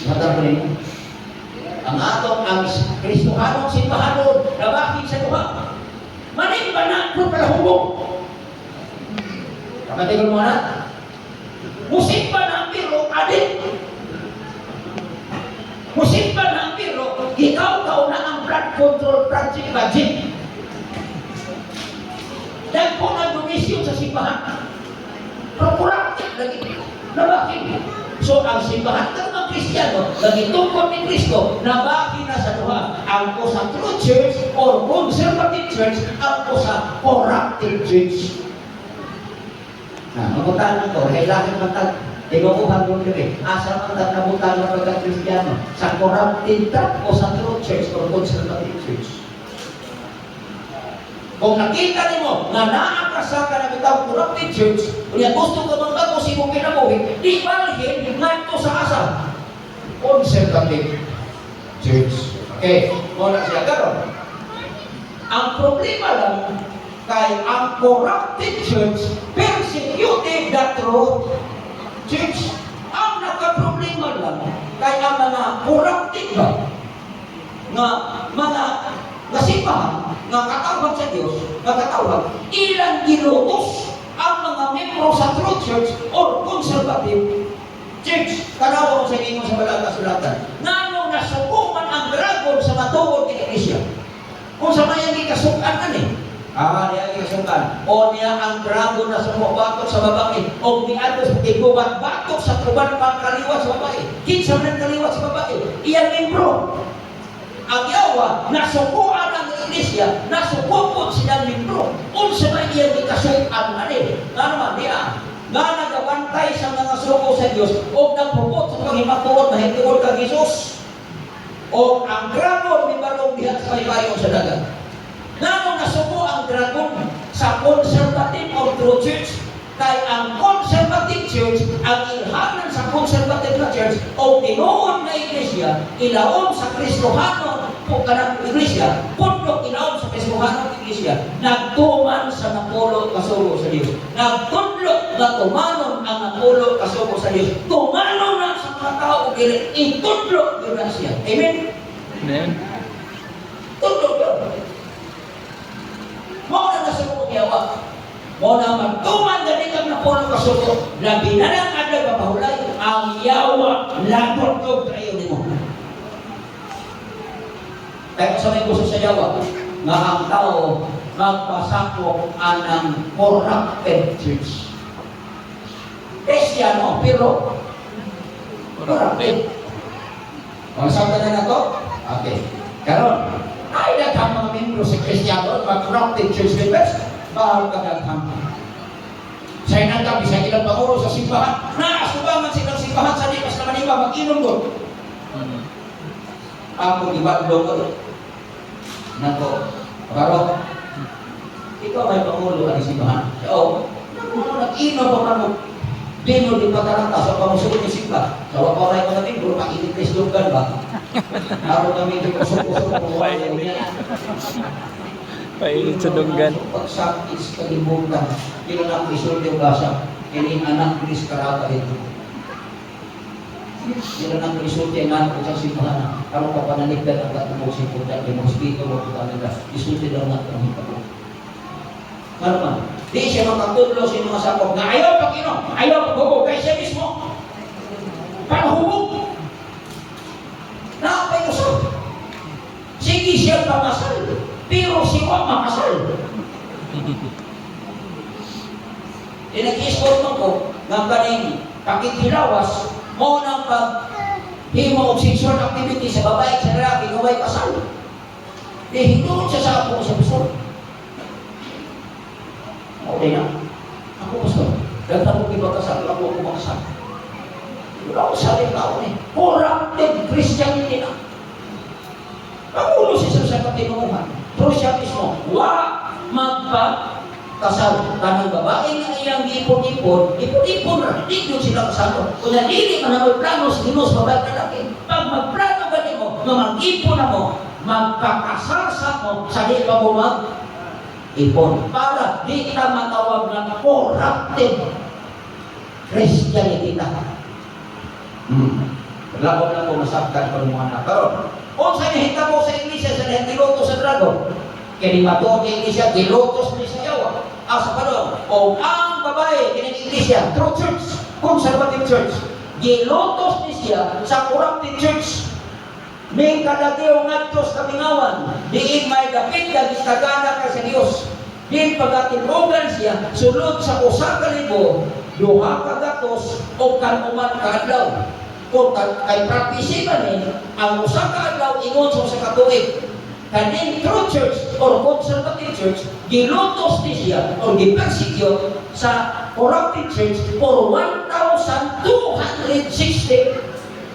Matang ko ninyo. Ang atong ang Kristohanong simbahanon na bakit sa duha. Maning ba na kung palahubog? Kapatigol mo na. Musik ba na pero adit? Musik ba na pero ikaw na ang blood control project budget? Dahil po nag-donation sa simbahan. Prokurate lagi. Na bakit? So, ang simbahan ng mga Kristiyano, nagitungkol ni Kristo, nabaki na sa duha. Ang po sa true church or conservative church, ang po sa corrupted church. Mabutan ko, kailangan matag, tinukuhan mo rin. Asa matag nabutan ng pagka-Kristiyano? Sa corrupted church o sa true church or conservative church? Kung nakita mo na naakasa ka na bitaw corrupted church, kung gusto ka magbago si mong kinabuhi, di balhin na ito sa asa. Conservative church. Okay, muna siya karon. Ang problema lang kay ang corrupted church persecuted the true church. Ang nakaproblema lang kay ang mga corrupted ba nga mga simbahan nga katawag sa Dios, nga katawag ilang gilutos ang mga membro sa True Church or Conservative Church. Tanawa ko sa inyo sa balata-sulatan. Ngano nasukuman ang dragon sa matuod ng Iglesia? Kung sa mayang ikasukan ni niya ikasukan. O niya ang dragon na sumubatok sa babae. O niya igubat-batok sa tuban pang kaliwat sa babae. Kinsa man kaliwat sa babae. Iyan membro. Ang yawa, nasukuan ang Iglesia, nasukupon silang membro. Unsa man iyang ikasukan ani? Nga naman, niya. Nga nagabantay sa mga suko sa Diyos o nagpupot sa panghimatulog na hituod kang Jesus. O ang dragon ni Barong diha sa baybayon sa dagat. Ngano nasuko ang dragon sa Conservative or True Church? Kay ang Conservative Church, ang ilhanan sa Conservative na Church o tinuod na Iglesia, ilaon sa Kristohanon o kanang Iglesia, pundok ilaon sa Kristohanon Iglesia, nagtuman sa napulo kasugo sa Diyos. Nagtudlok na tumanon ang napulo kasugo sa Diyos. Tumanon na sa mga tao, itudlok yun na siya. Amen? Amen. Tudlok yun. Mo na nasuko niyawa. Mo na magtuman gani kang napulo kasugo, labi na lang ada papahulay, ang yawa lagot ko kayo nimo. Kaya sa may gusto sa yawa, nga ang tao magpasakop anang corrupted church. Kristyano, pero corrupted. Magsabta na na to? Okay. Karon, ay daghang mga membro sa Kristyano, mga corrupted church members, bahal ka daghang. Sa inang bisa ilang panguro sa simbahan, naasubangan silang simbahan sa lipas naman iba, mag-inom doon. Ako ibadlong ko. Nako, Baro, ikaw may pangulo ang simbahan. Oo, nag-inom pa mo. Dino di pataranta sa pamusuko ni simba. Sa waparay ko natin, puro pakitigres lugan ba? Araw kami di kusok-kusok mo wala niya. Painit sa dunggan. Pagsakit sa kalibutan, yun ang isulti yung basa. Kini anak Chris Karata ito. Yun ang isulti ang anak ko sa simbahan. Karoon ka panaligdan ang katulog si Puta. Yung hospital mo po talaga. Isulti daw natin ang hita. Ano man? Di siya makatudlo sa mga sakop na ayaw pag-inom, ayaw pag-hubog, kaya siya mismo. Pag-hubog. Nakapay usap. Sige siya pamasal, pero siya makasal. Nag-i-sport mo ko, ng kaning pakitilawas, mo ng pag-himo o sexual activity sa babae at sa lalaki, gaway kasal. Hindoon siya sa ako sa pastor. Okay na. Ako pastor. Dagdag ko iba kasal, ako makasal. Wala ko saling tao ni. Corrupted Christianity na. Pangulo siya sa katinuhan. Pero siya mismo, magpakasal. Kanang babae na iyang ipon-ipon na. Hindi yun sila kasal. Kung nalili man ang plano sa Dinos, babae na laki. Pag magplano ba niyo mo, na mag-ipon na mo, magpakasal sa mo, sa di pa mo ipon para di ka matawag ng corrupted Christianity na. Labot na po masaktan ko ng mga anak. Pero, kung sa nihita mo sa Iglesia, sa nihitiloto sa dragon, kinimatuon ng Iglesia, gilotos ni sa yawa. Asa pa doon, o ang babae, kinang Iglesia, True Church, Conservative Church, gilotos ni siya sa corrupted church. May kalagyo nga Diyos kamingawan, diin may dapit na gistagana ka sa Diyos. Diin pagkatilugan siya, sulod sa usa ka libo, duha ka gatos, o kanuman ka adlaw. Kung kay practice man ang usa ka adlaw, ingon sa usa ka tuig. Kaning True Church or Conservative Church, gilutos ni siya o gipersecute sa corrupted church for 1,260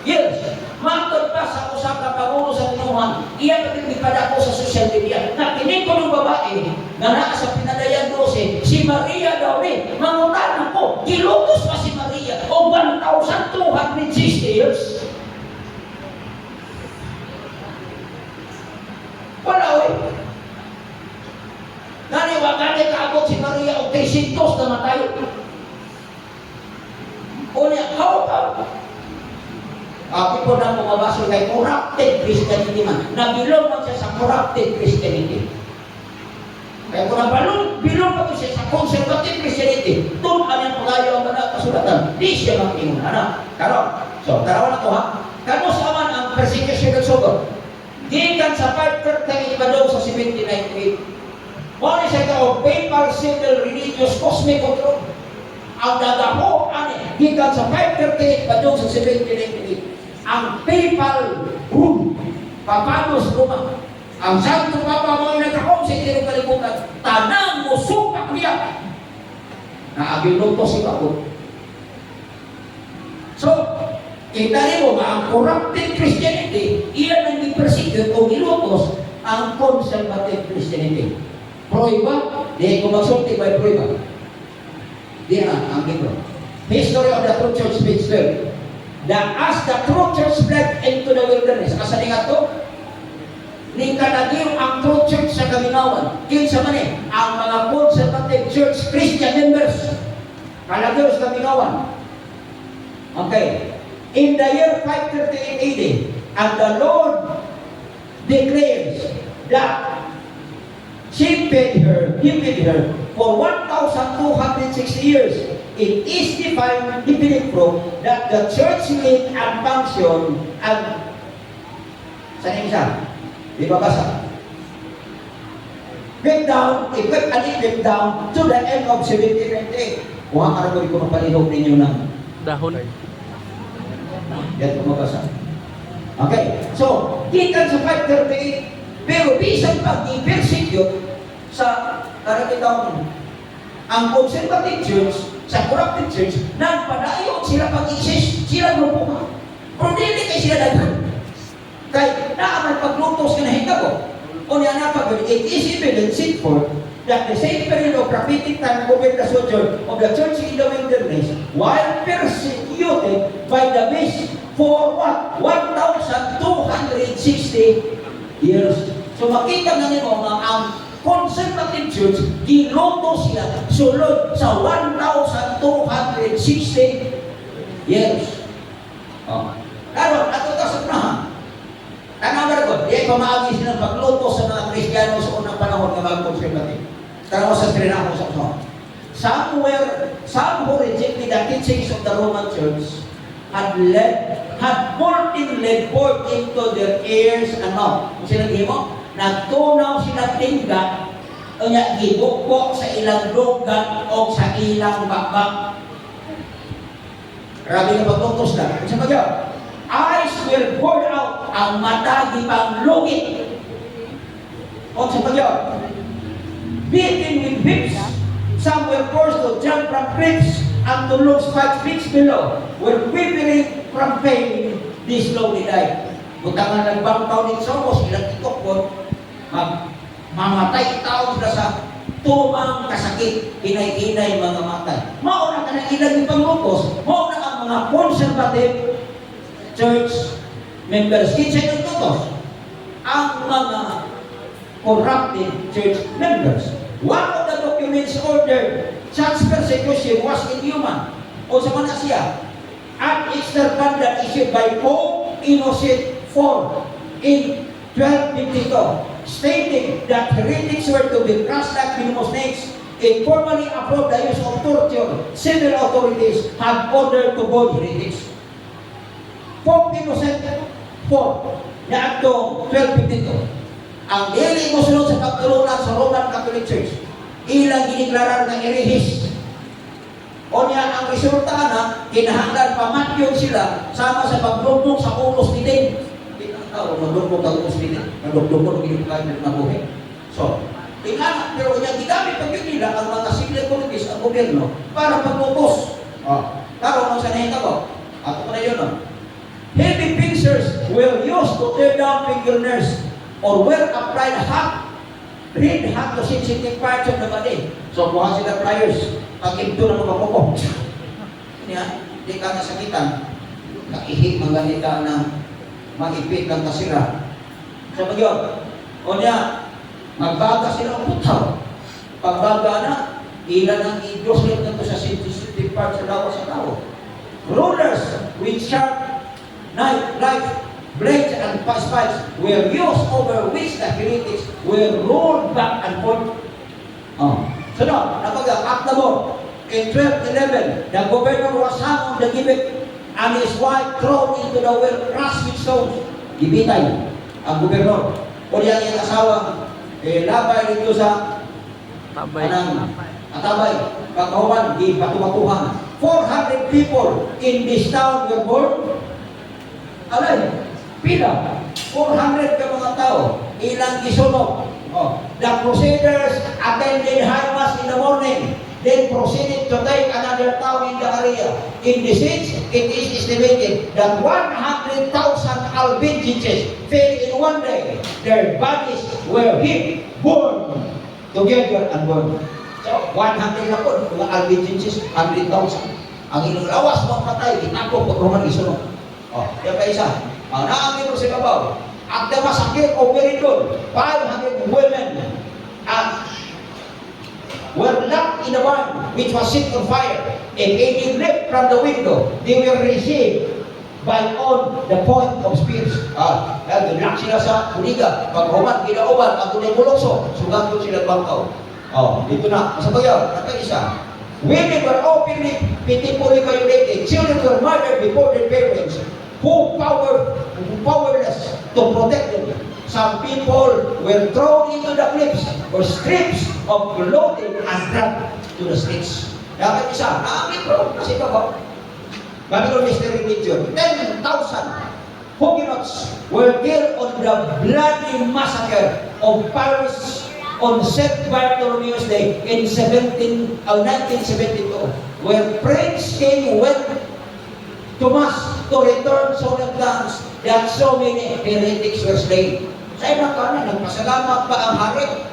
years. Matod pa sa usa ka pangulo sa tinuhan, iya pagpipad ako sa social media. Nakinig ko ng babae na naa sa Pinadayan 12, si Maria daw ni, mangutan ako, gilutos pa si Maria o 1,260 years. Wala eh. Naniwagani kaabot si Maria o 300 na matay. O niya, how come? People na pumabasol kay corrupted Christianity man. Nabilong man siya sa corrupted Christianity. Kaya kung bilong pa ito siya sa conservative Christianity, doon ang pagayo ang mga kasulatan. Di siya makingon. Karon. So, tarawan na ito ha. Kano sa man ang persecution ng sugod? Gikan sa 5:30 ibadaw sa 1798. Wala siya ka o papal, civil, religious, cosmic control. Ang dadaho, gikan sa 5:30 ibadaw sa 1798. Ang papal rule, Papanos Roma. Ang Santo Papa mo nagkakong sa itirong kalibutan, tanang mo supak niya. Naagiluto si Pako. So, kita mo ba ang corrupted Christianity, iyan ang i-persecute o ilutos ang conservative Christianity. Proiba, di ko magsulti by proiba. Di na, ang libro. History of the True Church, page 12. As the true church fled into the wilderness, asa nga to? Ning kanagim ang true church sa kaminawan. Kinsa man ang mga conservative church Christian members. Kanagim sa kaminawan. Okay. In the year 538 AD, and the Lord declares that he paid her for 1,260 years. It is definite proof that the church need and function and saan isa? Di ba basa? Went down to the end of 1798. Kung ang araw ko mapalihog ninyo ng dahon. Yan ko mabasa. Okay, so, gikan sa 538, pero bisan pag i-persecute sa karagitang ang conservative church, sa corrupted church, nagpadayon sila pag-exist, sila grupo. Pero hindi kayo sila daghan. Kaya naaman paglutos ka na hingga o niya napagod, it is evident set forth that the same period of prophetic time over the sojourn of the church in the wilderness, while persecuted by the beast for what? 1,260 years. So makita na nyo nga ang conservative church, giloto sila sulod sa 1,260 years. Karon ato ta sa unahan. Tanawa ko, di pamaagi sila pagluto sa mga Kristiyano sa unang panahon ng mga conservative. Tanawa sa trinako sa unahan. Some who rejected the teachings of the Roman Church had poured into their ears and mouth. Kung sila mo, nagtunaw sila tingga o niya gibukbok sa ilang lugan o sa ilang bakbak. Grabe na pagtutos na. Kung sa bagyo, eyes will pour out, ang mata gipang lugit. O sa bagyo, beaten with whips, some were forced to jump from cliffs and to lose 5 feet below, were quivering from pain, this slowly died. Butangan nagbangtaw ni Somos, ilang itukot, mamatay tao sila sa tumang kasakit, hinay-hinay mga matay. Mauna ka na ilang ipanglutos, mauna ang mga conservative church members. Kinsa yung tutos? Ang mga corrupted church members. One of the documents ordered such persecution was inhuman. O sa mga siya, an extracandum issued by Pope Innocent IV in 1252, stating that heretics were to be crushed like venomous snakes. It formally approved the use of torture. Civil authorities had ordered to board heretics. Pope Innocent IV na aktong 1252. Ang dili mo sunod sa pagtulungan sa Roman Catholic Church, ilang gideklarar ng herehis. O niya, ang resulta na, kinahanglan pamatyon sila sama sa paglumbong sa ulos ni Din. Maglumbong sa ulos ni Din. Maglumbong ng ginagawa ng mabuhay. So, tingnan, pero niya, ginamit pag yun nila ang mga civil authorities, ang gobyerno, para paglutos. Taro, ang sanayin ako. Ato ko na yun, heavy pincers were used to tear down fingernails or were applied red hot to sensitive parts of the body. So, buha sila pliers. Pag-imto na mga kuko. Di ka nasakitan. Nakihit mga ganita ng maipit ng kasira. So, pag-yun. O niya, magbaga sila ang putaw. Pagbaga na, ilan ang i-dose nito sa sensitive parts sa lawas sa tao. Rulers with sharp like blades and spikes were used over which the heretics were rolled back and forth. Oh. So now, at the board, in 1211, the governor was hung on the gibbet and his wife thrown into the well crushed with stones. Gibitay ang gobernador. O diyan yung asawa, labay dito sa Atabay, pagkahuman, di patuwatuhan. 400 people in this town were born. Alay, pila. 400 ka mga tao. Ilang gisunog. Oh. The Crusaders attended high mass in the morning, then proceeded to take another town in the area. In the siege, it is estimated that 100,000 Albigenses fell in one day. Their bodies were hit, burned together and burned. So, 100 na po, mga Albigenses, 100,000. Ang ilang lawas mga patay, inako po Roman isunog. Oh, yan pa isa. Ang naangin mo sa kabaw. At the massacre of Meridon, 500 women were locked in a barn which was set on fire. And they leapt from the window. They were received by on the point of spears. Lock sila sa kuliga. Pag Roman, ginauban, ang tunay mulokso, sugat ko sila bangkaw. Oh, dito na. Masabay yan. Nakag-isa. Women were openly, pitifully violated. Children were murdered before their parents. Who powerless to protect them. Some people were thrown into the cliffs or strips of clothing and dragged to the streets. Dapat isa, libro, kasi ito ba? Babylon Mystery Religion, 10,000 Huguenots were killed on the bloody massacre of Paris on St. Bartholomew's Day in 1972, where Prince King went to mass to return so that so many heretics were slain. Sa ibang kanan, nagpasalamat pa ang hari.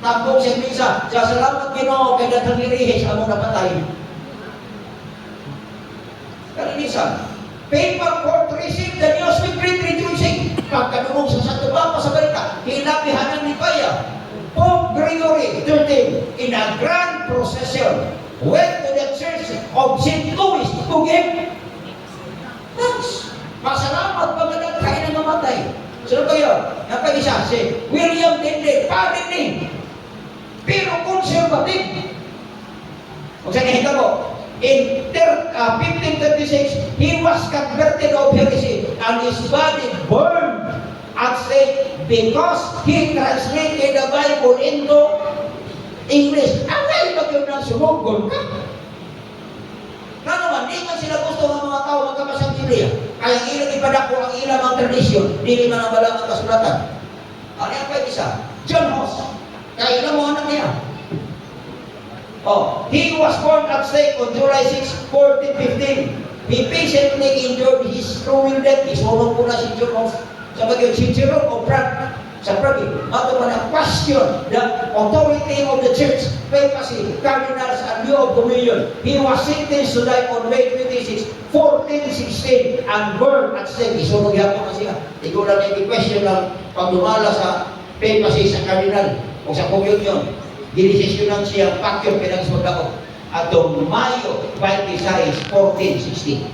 Tapos siya misa, salamat Ginoo kay daghang irihis ang mga napatay. Kalinisan, paper court received the news with great rejoicing. Pagkadungog sa Santo Papa sa balita, hinabihanan ni Paya. Pope Gregory XIII, in a grand procession, went to the church of St. Louis to give thanks. Pasalamat pagkadag kain na mamatay. So kayo, napag-isa si William Dende, parin ni, pero conservative. Kung saan nakita mo, in 1536, he was converted of heresy and his body burned at stake because he translated the Bible into English. Angay pag yun ang sumugol ka. Ano man, di man sila gusto ng mga tao magkabasa ng Biblia. Kaya ang ilang ipadako ang ilang mga tradisyon, di man ang balang ang kasulatan. Ano yung pa isa? John Hus. Kaya ilang mga anak niya. Oh, he was born at stake on July 6, 1415. He patiently endured his cruel death. Isulong ko na si John Hus. Sa bagay, si Jerome of Prague. Sa Prague, ato man ang question the authority of the church, papacy, cardinals, and new of dominion. He was sentenced to die on May 26, 1416 and burned at stake. Isulong yapon na siya. Ikaw lang yung question ng pagdumala sa papacy, sa cardinal, o sa communion. Dinisisyonan siya pakyon pinagsunod at Mayo 26, 1416.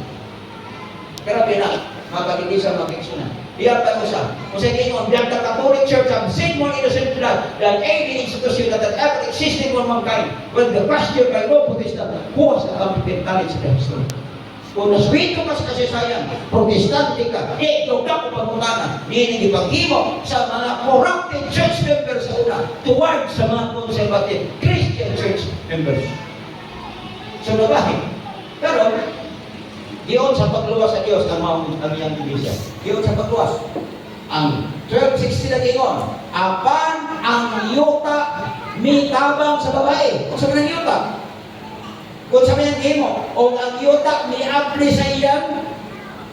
Pero pinag, magkakindi sa mag-eksunan. Iyan pa mo siya. Kung sa inyo, the Catholic Church have seen more innocent blood than any institution that had ever existed for mankind. When the question by no Protestant, who was the competent knowledge of the history? Kung naswito ka sa kasaysayan, Protestante ka, ikaw na kung pagmutanan, hindi paghimo sa mga corrupted church members sa una towards sa mga conservative Christian church members. So, nabahin. Pero, diyon sa pagluwas sa Diyos ang iyang iglesia. Diyon sa pagluwas. Ang 1260 na gingon, apan ang yuta mitabang sa babae. Kung sa mga yuta, kung sa mga gimo, o ang yuta miapli sa iyang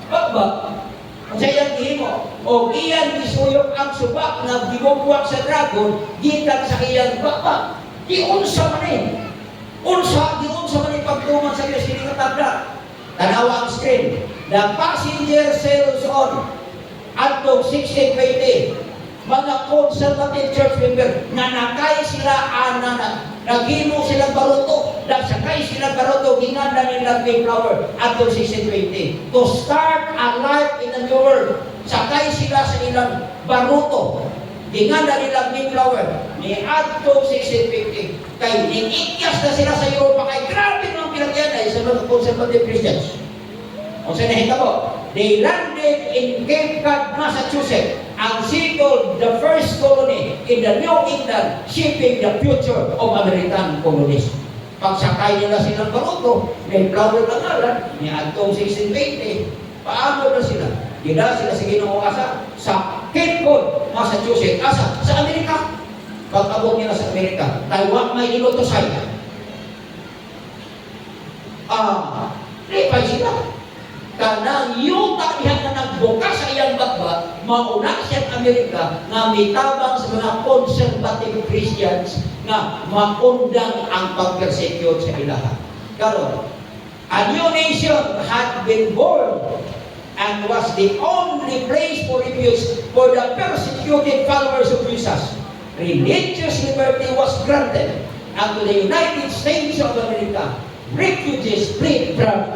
baba. Kung sa iyang gimo, o iyan isuyok ang subak na gibugwak sa dragon, gitan sa iyang baba. Diunsa man eh. Diunsa man eh pagtuman sa Diyos, hindi katanda. Tanawa ang screen. The passenger sails on at 1620. Mga conservative church member na nakay sila nagimo silang baruto, nagsakay silang baruto to hinanda nila Mayflower at 1620 to start a life in the new world. Sakay sila sa ilang baruto. Hinanda nila Mayflower ni at 1650 kay niikyas na sila sa Europa kay grabe ng pinagyan ay sa mga conservative Christians. O sa nahitabo, they landed in Cape Cod, Massachusetts, and settled the first colony in the New England, shaping the future of American colonies. Pagsakay nila silang baruto, Mayflower na ngalan, ni Atong 1620, paano na sila? Gila sila sa Ginoo asa sa Cape Cod, Massachusetts, asa sa Amerika. Pag-abot nila sa Amerika, Taiwan may inutosay. Lipay sila. Kanang yuta niya na nagbukas sa iyang bagba, mauna siya Amerika nga mitabang sa mga conservative Christians nga maundang ang pag-persecute sa ilaha. Karon, a new nation had been born and was the only place for refuge for the persecuted followers of Jesus. Religious liberty was granted, and to the United States of America, refugees fled from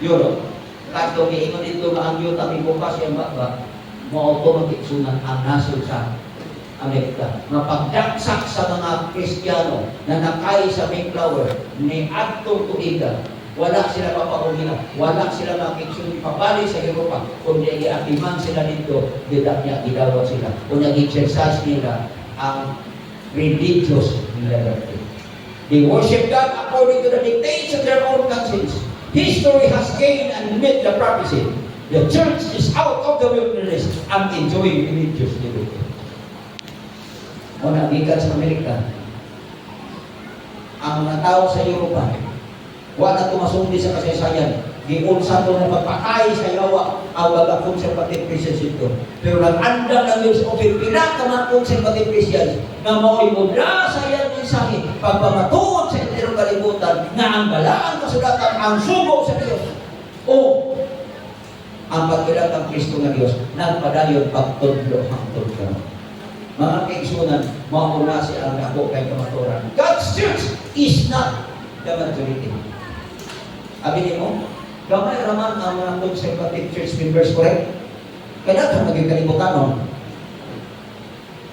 Europe. Kato giingon dito nga ang yuta mi bukas yang bagba, mo automatic sunan ang nasod sa Amerika. Mapagdaksak sa mga Kristiyano na nakay sa Mayflower ni adto tuiga. Wala sila mapahulila, wala sila makiksun pabalik sa Europa. Kung giatiman sila dito, gidawat sila. Kung nag-exercise nila ang religious liberty. They worship God according to the dictates of their own conscience. History has gained and met the prophecy. The church is out of the wilderness and enjoying religious liberty. O nagikan sa Amerika, ang mga tao sa Europa, wala tumasumbi sa kasaysayan. Giunsa to na pagpatay sa yawa ang mga conservative Christians ito. Pero nag-andam ng Diyos o pila ka mga conservative Christians na mao'y mula sa iyang mensahe pagpamatuod sa enterong kalibutan na ang balaan kasulatan ang sugo sa Diyos o ang pagkilang ng Kristo ng Diyos nagpadayon pagtudlo hangtod ka. Mga kaigsunan, mauna siya ang ako kay kamaturan. God's church is not the majority. Abinin mo, gamay raman ang mga conservative church members, correct? Kaya ito maging kalimutan nun.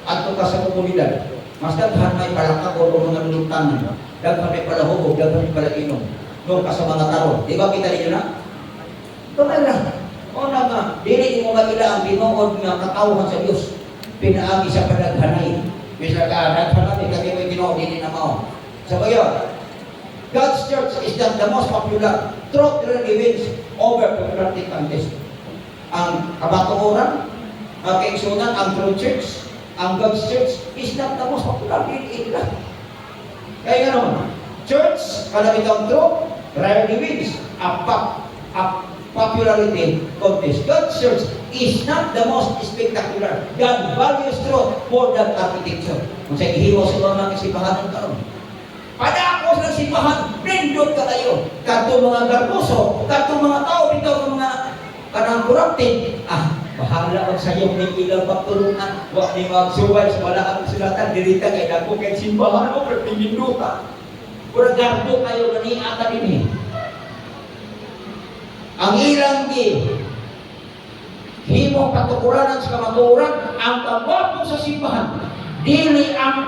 At ito ka sa komunidad, mas daghan may palakak o mga lulutan, daghan may palahubog, daghan may palainom. Doon ka sa mga taro. Di ba kita ninyo na? Gamay lang. O na nga, dili mo magila ang binuod nga katawhan sa Diyos. Pinaagi sa padaghanay. Bisa ka, naghanay, kami may binuod, dili na mao. Sa bayo, God's church is the most popular. Truth really wins over popularity contest. Ang kabatuoran, ang kaigsunan, ang true church, ang God's church is not the most popular in England. Kaya nga naman, church, kalabitang truth, rarely wins a popularity contest. God's church is not the most spectacular. God values truth more than architecture. Kung sa ihiwa sa mga kasipahan ng karon. Padako sa simbahan, nindot ka tayo. Katong mga garbuso, katong mga tao, bitaw ng mga kanang corrupted. Bahala ang sayong may ilang pagtulungan. Huwag ni magsuway sa malaking sulatan. Dirita kay dako kay simbahan o pertinginduta. Pura garbo kayo ganiata din eh. Ang ilang himong patukuranan sa kamaturan, ang pagwapo sa simbahan, dili ang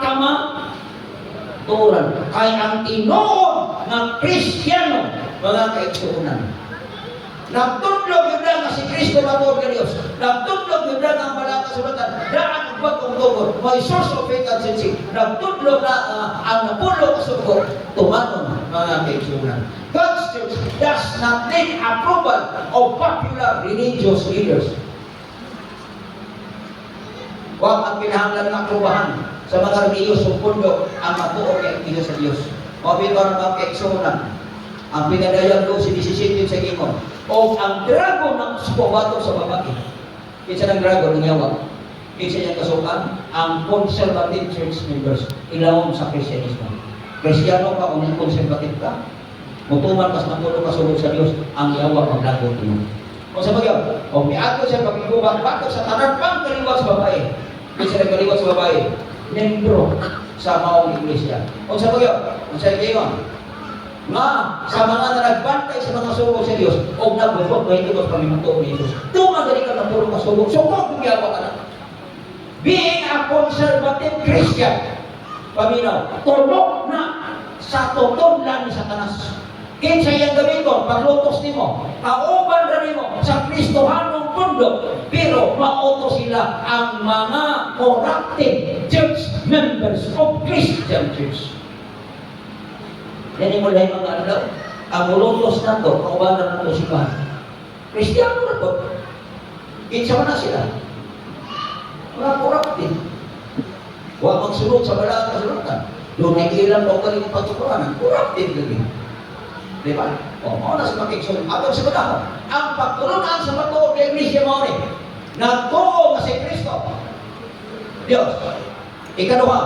turan kay ang tinuod ng Kristiyano mga kaigsuunan. Nagtudlog yun lang si Kristo matuod ka Diyos. Nagtudlog yun lang ang malang kasulatan. Daan ang bagong tugod. May source of faith and sensing. Nagtudlog na ang napulo kasugod. Tumanon mga kaigsuunan. God's church does not need approval of popular religious leaders. Huwag ang pinahanglan ng aprubahan sa mga reliyosong pundo ang matuo kay Diyos sa Diyos. Mabito ang mga kaigsuunan. Ang pinadayag doon si 17 sa Gimon. O ang dragon ng supabato sa babae. Kinsa ng dragon ng yawag. Kinsa niyang kasukan ang conservative church members. Ilawon sa Kristyanismo. Kristiyano ka o ng conservative ka. Mutuman kas matulog kasulog sa Diyos ang yawag ang dragon niyo. O sa bagay, o miato siya pag-ibubang bato sa tanan pang kaliwat sa babae. Kinsa ng kaliwat sa babae. Membro sa maong iglesia. O sa bagay, o sa igayon, nga sa mga nagbantay sa mga sugo sa Dios og nagbubot kay Dios kami matuo ni Jesus. Tumagali ka na puro kasugo. Sugod gyapon ka na. Being a conservative Christian, paminaw, tulok na sa tutod lang ni Satanas. Kinsa yang gamiton paglutos nimo, kauban ra nimo sa Kristohanong mundo, pero mauto sila ang mga corrupted church members of Christian church. Yan mo lang mga ano, ang lutos na to, kauban ra nato sila. Kristiyano na to. Kinsa man na sila. Mga corrupted. Huwag magsunod sa balang kasulatan. Doon ay ilan o kaling pagsukuran. Corrupted lagi. Diba? O, mauna sa makiksunod. Atong sa balang. Ang pagtulungan sa matuog kay Iglesia mo rin. Nagtuo nga si Kristo. Diyos. Ikaduha,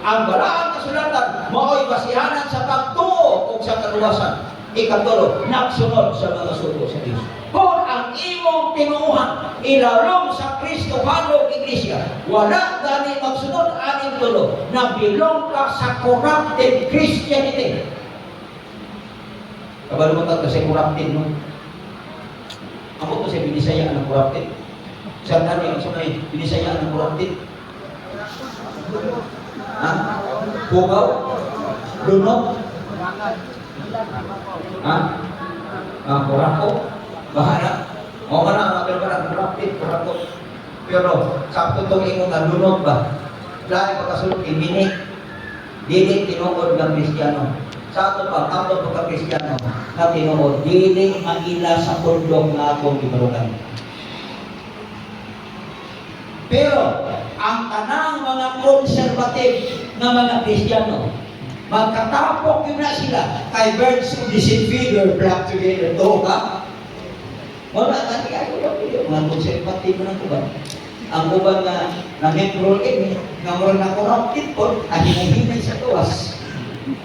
ang balang kasulatan mao'y basihanan sa pagtuo o sa kaluwasan. Ikatulo, nagsunod sa mga sugo sa Diyos. Kung ang imong tinuuhan ilalong sa Kristohanong Iglesia, wala gani magsunod aning tulo na bilong ka sa corrupted Christianity. Kabalo mo tayo sa corrupted mo. Ako to sa binisayaan ng corrupted. Sa nani ang sumay binisayaan ng corrupted. Ha? Pugaw? Lunok? Ha? Kurako? Bahala? O man ang mga parang corrupted, kurako. Pero, sa tutong ingon na lunok ba? Dahil pagkasulog, iminik. Dili tinuod ng Kristiyano. Sa ato pa, ato pagka-Kristiyano na tinuod, dili maila sa tundok na akong gibarugan. Pero, ang tanang mga conservative na mga Kristiyano, magkatapok yun na sila kay birds of the same feather flock together. Ito ka? Wala ka niya mga conservative ng kuban. Ang kuban na membrol na moral na corrupted po, ang hinahinay sa tuwas.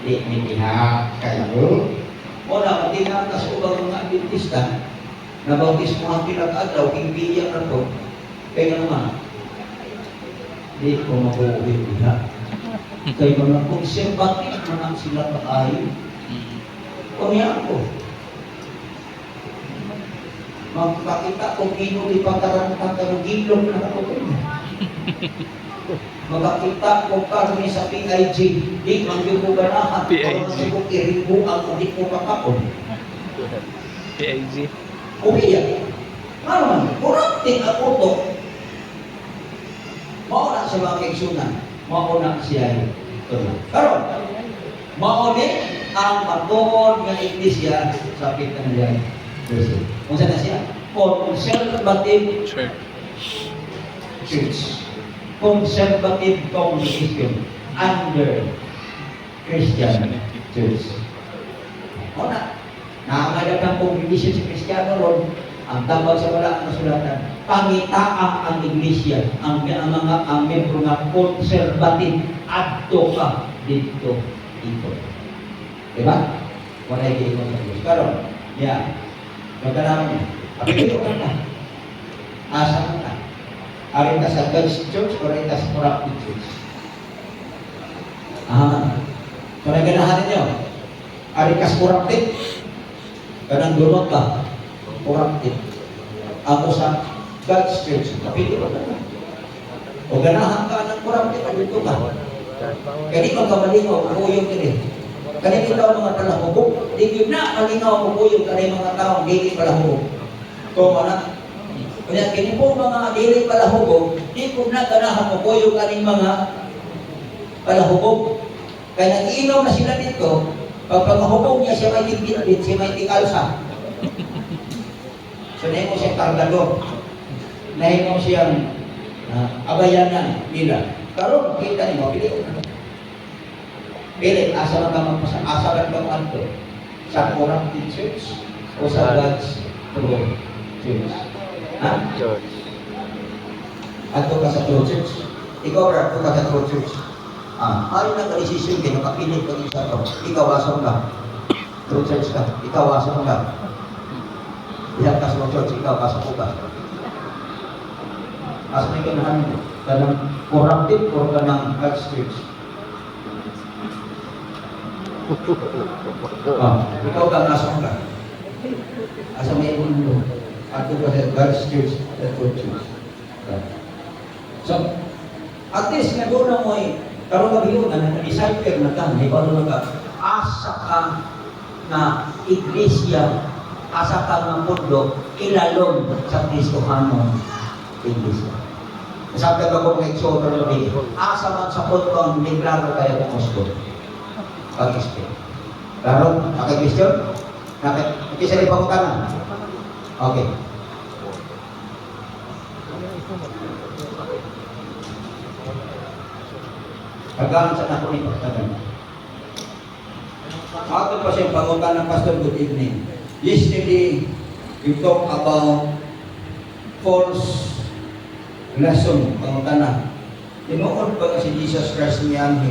Di minihak kayo. Wala, matinang ka sa ubang mga Adventista na bautis mo ang pinag-adlaw, hingbiyak na po. Kaya naman, di ko mabuhay nila. Kaya mga conservative naman sila paayon. Kunya ko. Magpakita kung ipagkarangkan ka ng gilong na ako. Magpakita kung karni sa PIG, di man yung ganahan. PIG. Kung iribuan kung di ko pakakon. PIG. Umiyak. Ano man, corrupting ako to. Mauna sa mga kaigsunan. Mauna siya ito. Pero, mauni ang matuod ng Iglesia sa pitan niya. Kung saan na siya? Conservative Church. Conservative congregation under Christian Church. Mauna, nakakagad ng congregation sa Kristiyano ron, ang tawag sa wala ang kasulatan, pangitaang ang Iglesia, ang membro na conservative adto ka dito ito. Diba? Wala yung ito sa Diyos. Pero, yeah, magkalaman niya. Apito ka na. Asa ka na. Arin ka sa God's Church o arin ka sa corrupted church? So, naganahan ninyo. Arin ka sa corrupted? Kanang dunot ka. Corrupted. Ako sa God's Church. Kapito ka na. O ganahan ka ng corrupted, dito ka. Kaya di magkamalingaw, kuyong kini. Kaya di daw mga talahubog. Di yun na malingaw mo kuyong kaya mga taong di palahubog. Kung mana, kaya kini po mga di palahubog, di po na ganahan mo kuyong kaya mga palahubog. Kaya nag-iinom na sila dito, pag pagmahubog niya siya may tigit, siya may tikalsa. So, nahin mo siyang kargador. Nahin mo siyang abayanan nila. Karon kita niyo, pili, asa lang ka magpasa, asa lang ka magpasa, sa corrupted church o sa God's true church. Ha? Church. Ato ka sa true church. Ikaw ra, ato ka sa true church. Ayaw na ka-desisyon, kinakapilit ka isa to. Ikaw asam ka. True church ka. Ikaw asam ka. Iyak ka sa church, ikaw pasok ka. Asa may ganahan mo? Kanang corrupted o kanang God's church? Ikaw ba nasa ka? Asa may mundo? Ato ba sa God's church? That's what church. So, at least naguna mo karong gabi yun, na-decipher na ka, may paano na ka, asa ka na iglesia, asa ka ng mundo, ilalong sa Kristohanong iglesia. Sabi ka kung nag-exoto na gabi, asa man sa punto ang libraro kaya kung gusto. Pag-isip. Klaro? Nakay-question? Nakisa rin pangutanan? Okay. Pagkaan sa nato ni Pastor. Ato pa siyang pangutan ng Pastor, good evening. Yesterday, we talk about false lesson, pangutan na. Tinuod ba si Jesus Christ niyan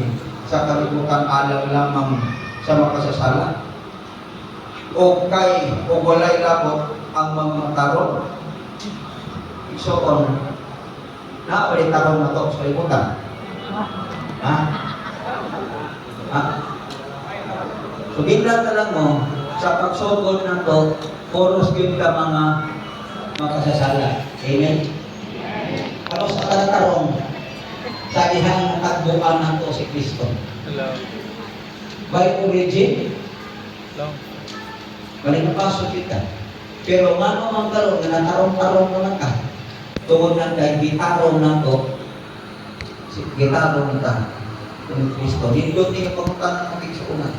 sa kalibutan alang lamang sa makasasala? O walay labot ang mga tarong? So on, naawali tarong na to sa kalibutan. Ha? Ha? So, bigla ka lang mo, sa pagsugod na to, poros yun ka mga makasasala. Amen? Ano sa tarong, sa ihang tagbuan na to si Kristo. Hello. By origin, Hello. malinapasok kita. Pero nga naman karon na natarong-tarong naman ka, tungod na kay gitarong na to, gitarong ta, kung Kristo. Nindot niya pangutan ng ating suungan.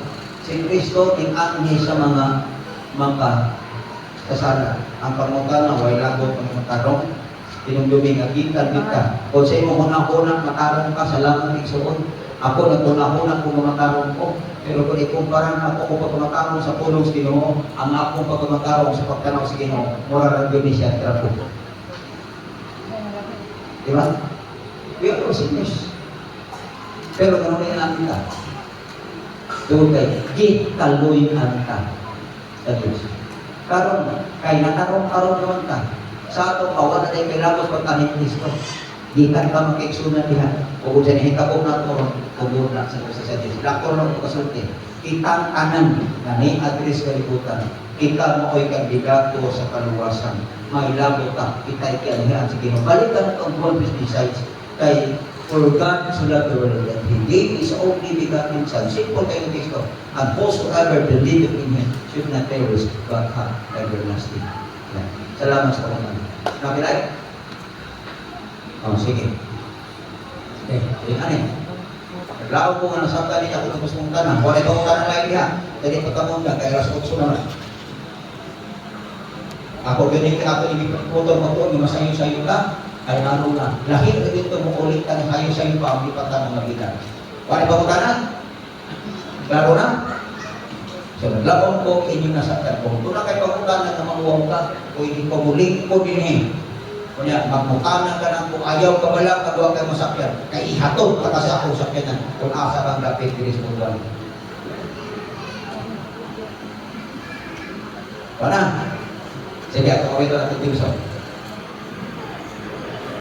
Si Kristo, ting-anghi sa mga kasala. Ang pangutan na way lagot ng matarong, tinumdumi nga kita. Kung sa imo hunang-hunang matarong ka, salamat ng suon. Ako nagtunang-hunang kung matarong ko. Pero kung ikumparan ako kung pagmatarong sa pulong sa Ginoo, ang akong pagmatarong sa pagtanaw sa Ginoo, mura ng siya trapo. Diba? We are all sinners. Pero nanunin natin ka. Doon kay, gitaluyan ka sa Diyos. Karon, kay natarong-tarong naman ka. Sa atong kawan na tayo kailangan pagkanin Kristo. Gikan ka makiksunan diha. O kung siya nahitapong na ito, kung na sa Diyos. Lakor na ito kasulti. Kitang kanan na ni-address kalibutan. Kita mo ko'y kandidato sa kaluwasan. Mailabo ka, kita ikialihan sa Ginoo. Balikan na itong 12 decides kay for God so loved the world that He gave His only begotten Son. Simple kayo Kristo. And whosoever believeth in Him should not perish but have everlasting life. Salamat sa mga. Nakilay? Oh, sige. Okay, ano yun? Naglaon ko nga nasabta niya ako ng gusto mong tanang. Wala itong tanang lain niya. Jadi pagkamunda, kaya alas 8 naman. Ako ganyan ka ako ibigputol mo ito, yung masayo-sayo ka, ay naroon na. Lahir na dito mo ulit ka ng sayo-sayo pa ang ipatan ng magitan. Wala ba ko tanang? Klaro na? So, naglaon ko, inyong nasabtan ko. Ito na kay pagkutanan na manguwang ka, o hindi ko muling ko din eh. Kunya, magmutanan ka na kung ayaw ka bala, kagawa kayo masakyan. Kaya ihatod ka kasi ako sakyanan kung asa kang lapit kiris mo doon. Wala. Sige, ako ito natin timso.